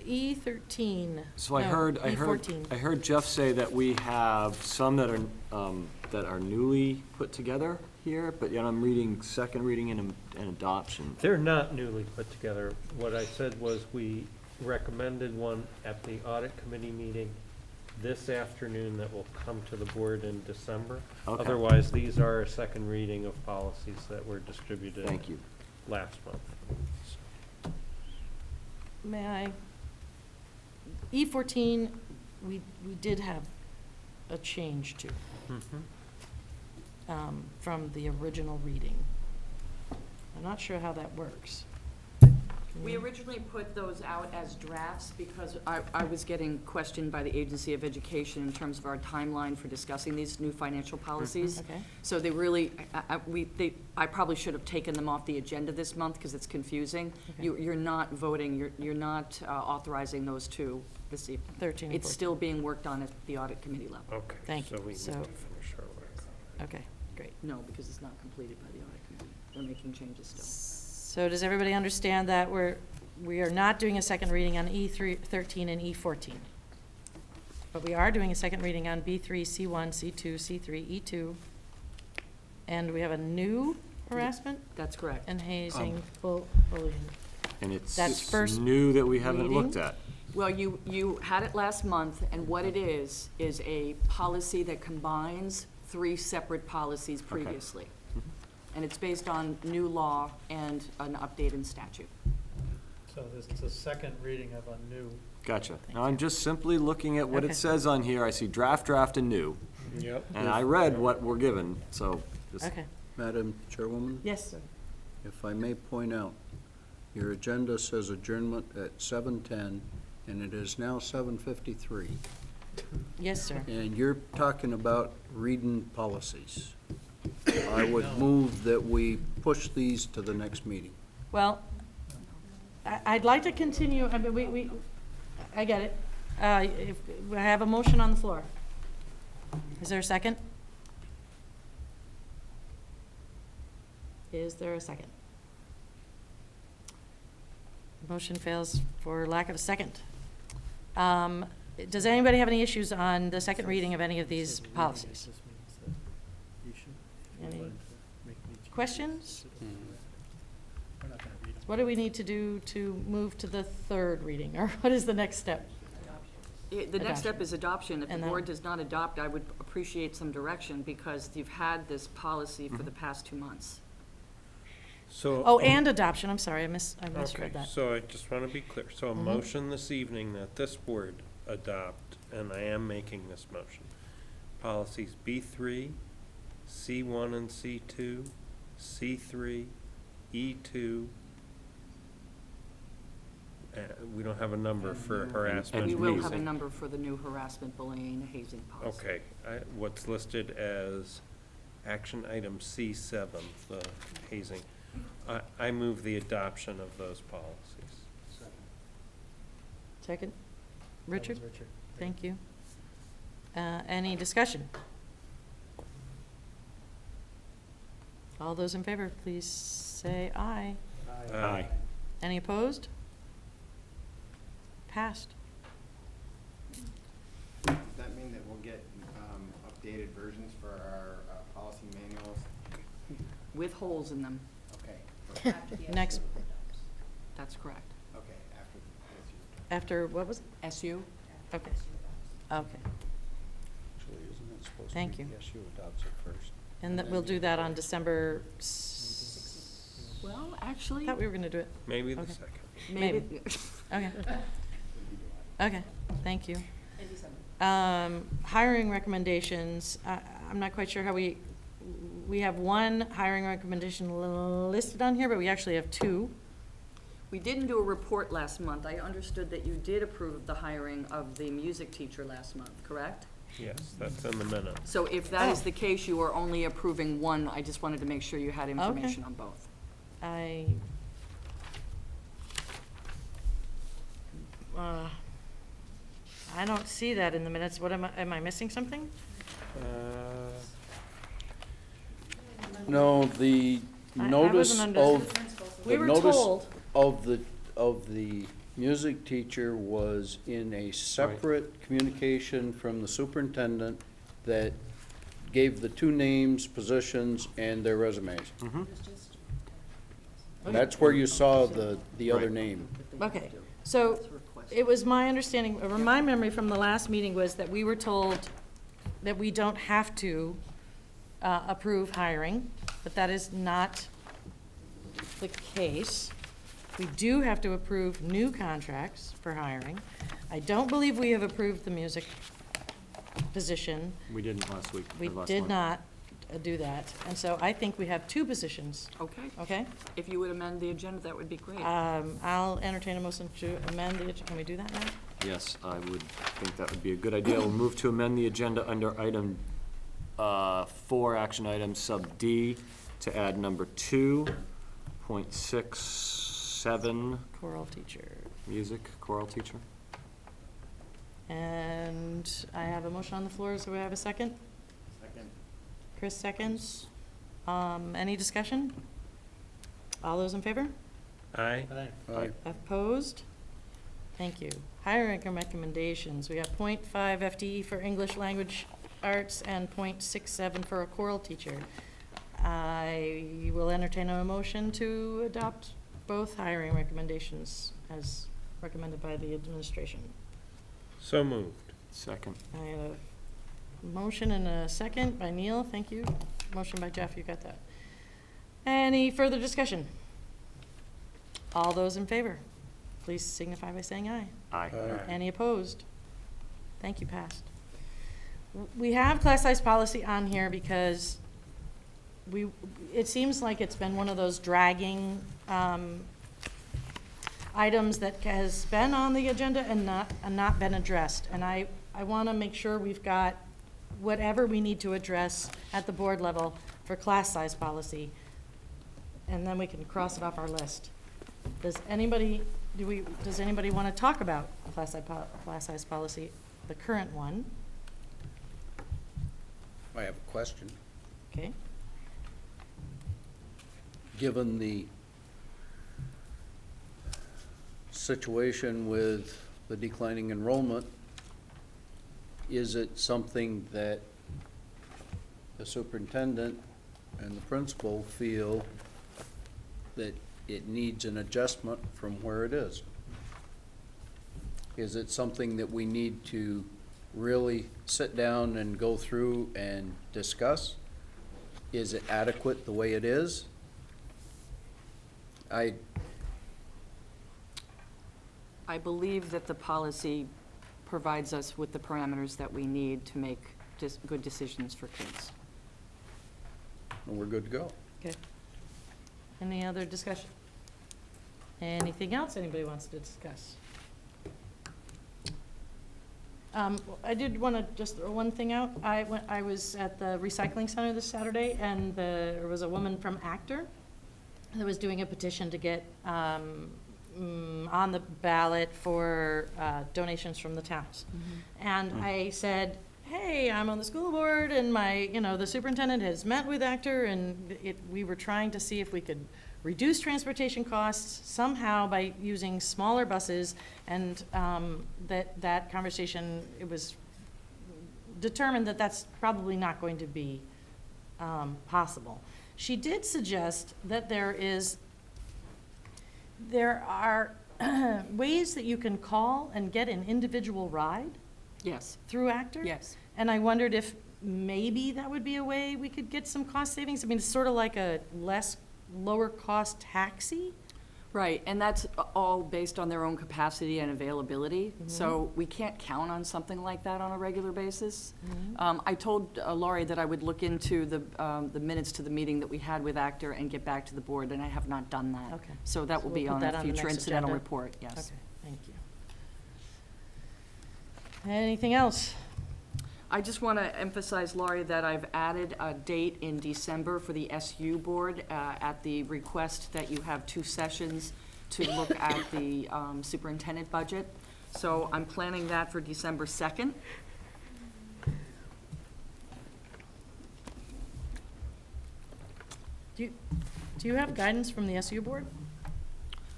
E13. So I no, heard, E14. I heard Jeff say that we have some that are newly put together here, but yet I'm reading second reading and adoption. They're not newly put together. What I said was we recommended one at the audit committee meeting this afternoon that will come to the board in December. Okay. Otherwise, these are a second reading of policies that were distributed Thank you. last month. May I? E14, we did have a change to, from the original reading. I'm not sure how that works. We originally put those out as drafts because I was getting questioned by the Agency of Education in terms of our timeline for discussing these new financial policies. Okay. So they really, I probably should have taken them off the agenda this month because it's confusing. Okay. You're not voting, you're not authorizing those two this evening. 13 and It's 14. still being worked on at the audit committee level. Okay. Thank you. So we need to So- finish our work. Okay, great. No, because it's not completed by the audit committee. They're making changes still. So does everybody understand that we are not doing a second reading on E13 and E14? But we are doing a second reading on B3, C1, C2, C3, E2. And we have a new harassment That's correct. and hazing, bullying. And it's That's first new that we haven't reading. looked at. Well, you had it last month, and what it is a policy that combines 3 separate policies previously. And it's based on new law and an update in statute. So this is a second reading of a new. Gotcha. Now I'm just simply looking at what Okay. it says on here. I see draft, and new. Yep. And I read what we're given, so just. Okay. Madam Chairwoman, Yes, if I may point out, your agenda says adjournment at 7:10, and it is now 7:53. yes, sir. And you're talking about reading policies. I would move that we push these to the next meeting. Well, I'd like to continue, I mean, I get it. If, we have a motion on the floor. Is there a second? Is there a second? Motion fails for lack of a second. Does anybody have any issues on the second reading of any of these policies? Any questions? We're not gonna read them. What do we need to do to move to the third reading, or what is the next step? The next step is adoption. If the And board then- does not adopt, I would appreciate some direction because you've had this policy for the past 2 months. So. Oh, and adoption, I'm sorry, I Okay, misread that. so I just want to be clear. So a Mhm. motion this evening that this board adopt, and I am making this motion. Policies B3, C1 and C2, C3, E2. We don't have a number for harassment. We will have a hazing. number for the new harassment, bullying, and hazing policy. Okay, what's listed as action item C7, the hazing. I move the adoption of those policies. Second? Richard? Richard. Thank you. Any discussion? All those in favor, please say aye. Aye. Any opposed? Passed. Does that mean that we'll get updated versions for our policy manuals? With holes in them. Okay, Next, That's correct. okay, after this year. after, what was it? SU? Okay. Okay. Actually, isn't it supposed Thank you. Yes, you adopts it first. And that we'll do that on December, Well, I actually, thought we were gonna do it. Maybe the Okay. second. maybe. Okay. Okay, thank you. Hiring recommendations, I'm not quite sure how we have one hiring recommendation listed on here, but we actually have 2. We didn't do a report last month. I understood that you did approve the hiring of the music teacher last month, correct? Yes, that's in the minutes. So if that is the case, you are only approving one. I just wanted to make sure you had information on both. I don't see that in the minutes. What am I missing something? No, the I notice wasn't under- of, We the were notice told. of the music teacher was in a separate communication from the superintendent that gave the two names, positions, and their resumes. That's where you saw the other name. Okay, so it was my understanding, or my memory from the last meeting was that we were told that we don't have to approve hiring, but that is not the case. We do have to approve new contracts for hiring. I don't believe we have approved the music position. We didn't last week. We or last did month. not do that, and so I think we have two positions, Okay. okay? If you would amend the agenda, that would be great. I'll entertain a motion to amend the, can we do that now? Yes, I would think that would be a good idea. We'll move to amend the agenda under item 4, action item sub D, to add number 2.67, Choral teacher. music, choral teacher. And I have a motion on the floor, so we have a second? Second. Chris seconds. Any discussion? All those in favor? Aye. Aye. Opposed? Thank you. Hiring recommendations, we have 0.5 FTE for English language arts and 0.67 for a choral teacher. I will entertain a motion to adopt both hiring recommendations as recommended by the administration. So moved. Second. I have a motion and a second by Neil, thank you. Motion by Jeff, you got that. Any further discussion? All those in favor, please signify by saying aye. Aye. Any opposed? Thank you, passed. We have class size policy on here because it seems like it's been one of those dragging items that has been on the agenda and not been addressed. And I want to make sure we've got whatever we need to address at the board level for class size policy, and then we can cross it off our list. Does anybody want to talk about class size policy, the current one? I have a question. Okay. Given the situation with the declining enrollment, is it something that the superintendent and the principal feel that it needs an adjustment from where it is? Is it something that we need to really sit down and go through and discuss? Is it adequate the way it is? I believe that the policy provides us with the parameters that we need to make good decisions for kids. And we're good to go. Okay. Any other discussion? Anything else anybody wants to discuss? I did want to just throw one thing out. I was at the recycling center this Saturday, and there was a woman from Actor that was doing a petition to get on the ballot for donations from the towns. And I said, hey, I'm on the school board, and the superintendent has met with Actor, and we were trying to see if we could reduce transportation costs somehow by using smaller buses, and that conversation, it was determined that that's probably not going to be possible. She did suggest that there are ways that you can call and get an individual ride. Yes. Through Actor? Yes. And I wondered if maybe that would be a way we could get some cost savings. I mean, it's sort of like a lower cost taxi. Right, and that's all based on their own capacity and availability. So we can't count on something like that on a regular basis. I told Laurie that I would look into the minutes to the meeting that we had with Actor and get back to the board, and I have not done that. Okay. So that will we'll be put on that a on the future next incidental agenda. report, yes. Okay, thank you. Anything else? I just want to emphasize, Laurie, that I've added a date in December for the SU board at the request that you have 2 sessions to look at the superintendent budget. So I'm planning that for December 2nd. Do you have guidance from the SU board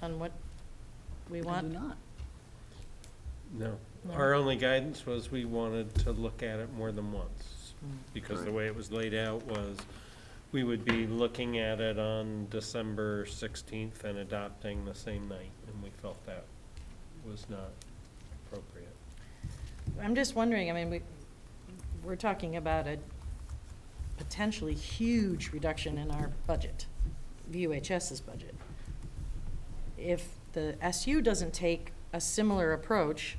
on what we I want? do not. No. No. Our only guidance was we wanted to look at it more than once, because the way it was laid out was we would be looking at it on December 16th and adopting the same night, and we felt that was not appropriate. I'm just wondering, I mean, we're talking about a potentially huge reduction in our budget, VUHS's budget. If the SU doesn't take a similar approach,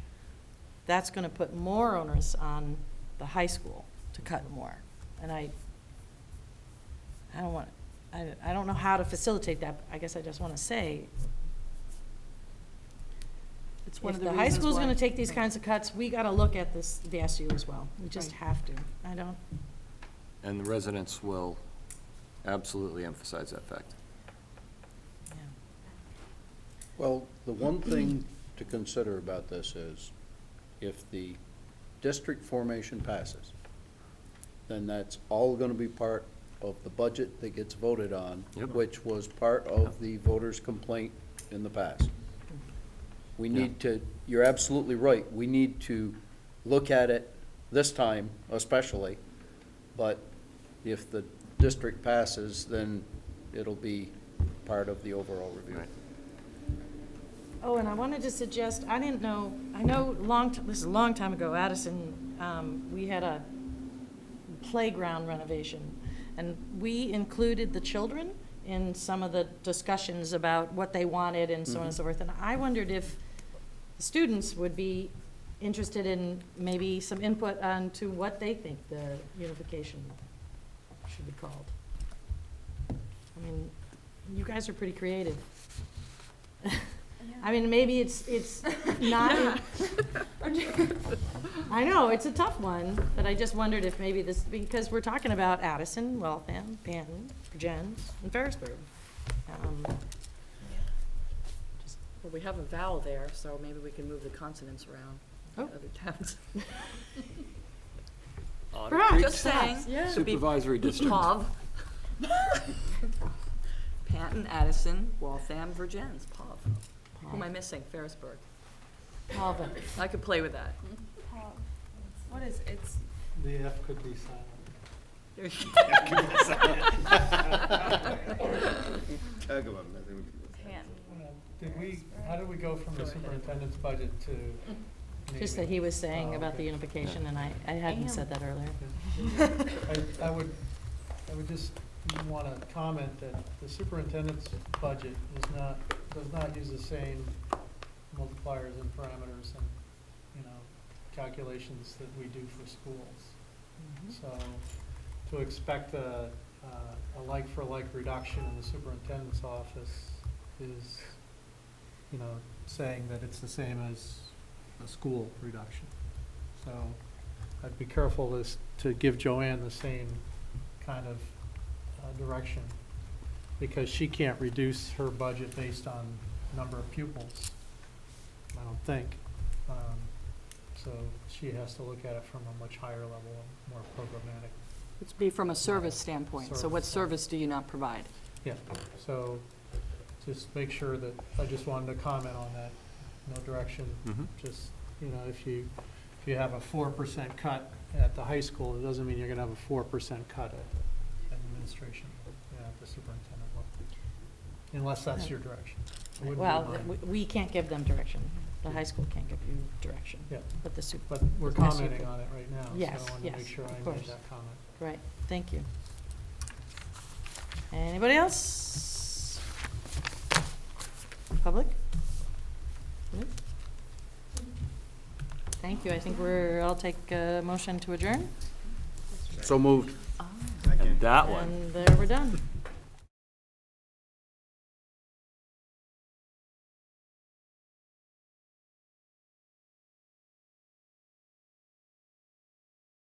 that's going to put more onus on the high school to cut more. And I don't know how to facilitate that. I guess I just want to say, It's one if of the the high reasons school's why- going to take these kinds of cuts, we got to look at this, the SU as well. We just Right. have to. I don't, And the residents will absolutely emphasize that fact. yeah. Well, the one thing to consider about this is, if the district formation passes, then that's all gonna be part of the budget that gets voted on, Yep. which was part of the voters' complaint in the past. We need to, you're absolutely right, we need to look at it this time especially, but if the district passes, then it'll be part of the overall review. Right. Oh, and I wanted to suggest, I didn't know, I know this is a long time ago, Addison, we had a playground renovation, and we included the children in some of the discussions about what they wanted and so on and so forth. And I wondered if the students would be interested in maybe some input on to what they think the unification should be called. I mean, you guys are pretty creative. I mean, maybe it's not. I know, it's a tough one, but I just wondered if maybe this, because we're talking about Addison, Waltham, Panton, Vergennes, and Ferrisburg. Well, we have a vowel there, so maybe we can move the consonants around in other towns. Perhaps. Just saying. Yeah. Could be Supervisory district. Pov. Panton, Addison, Waltham, Vergennes, Pov. Who am I missing? Ferrisburg. Pov. I could play with that. What is, it's, The F could be silent. Talk about nothing. How did we go from the superintendent's budget to? Just that he was saying about the unification, and I hadn't said that earlier. I would just want to comment that the superintendent's budget does not use the same multipliers and parameters and, calculations that we do for schools. So to expect a like-for-like reduction in the superintendent's office is, saying that it's the same as a school reduction. So I'd be careful to give Joanne the same kind of direction, because she can't reduce her budget based on number of pupils, I don't think. So she has to look at it from a much higher level and more programmatic. Let's be from a service standpoint. So what service do you not provide? Yeah, so just make sure that, I just wanted to comment on that, no direction. Just, if you have a 4% cut at the high school, it doesn't mean you're gonna have a 4% cut at administration, at the superintendent level, unless that's your direction. It wouldn't be Well, mine. we can't give them direction. The high school can't give you direction. Yeah. But the super. But we're the super- commenting on it right now, so Yes, I wanted to yes, make sure of I made course. that comment. Right, thank you. Anybody else? Public? Good. Thank you, I think I'll take a motion to adjourn. So moved. And that one. And there we're done.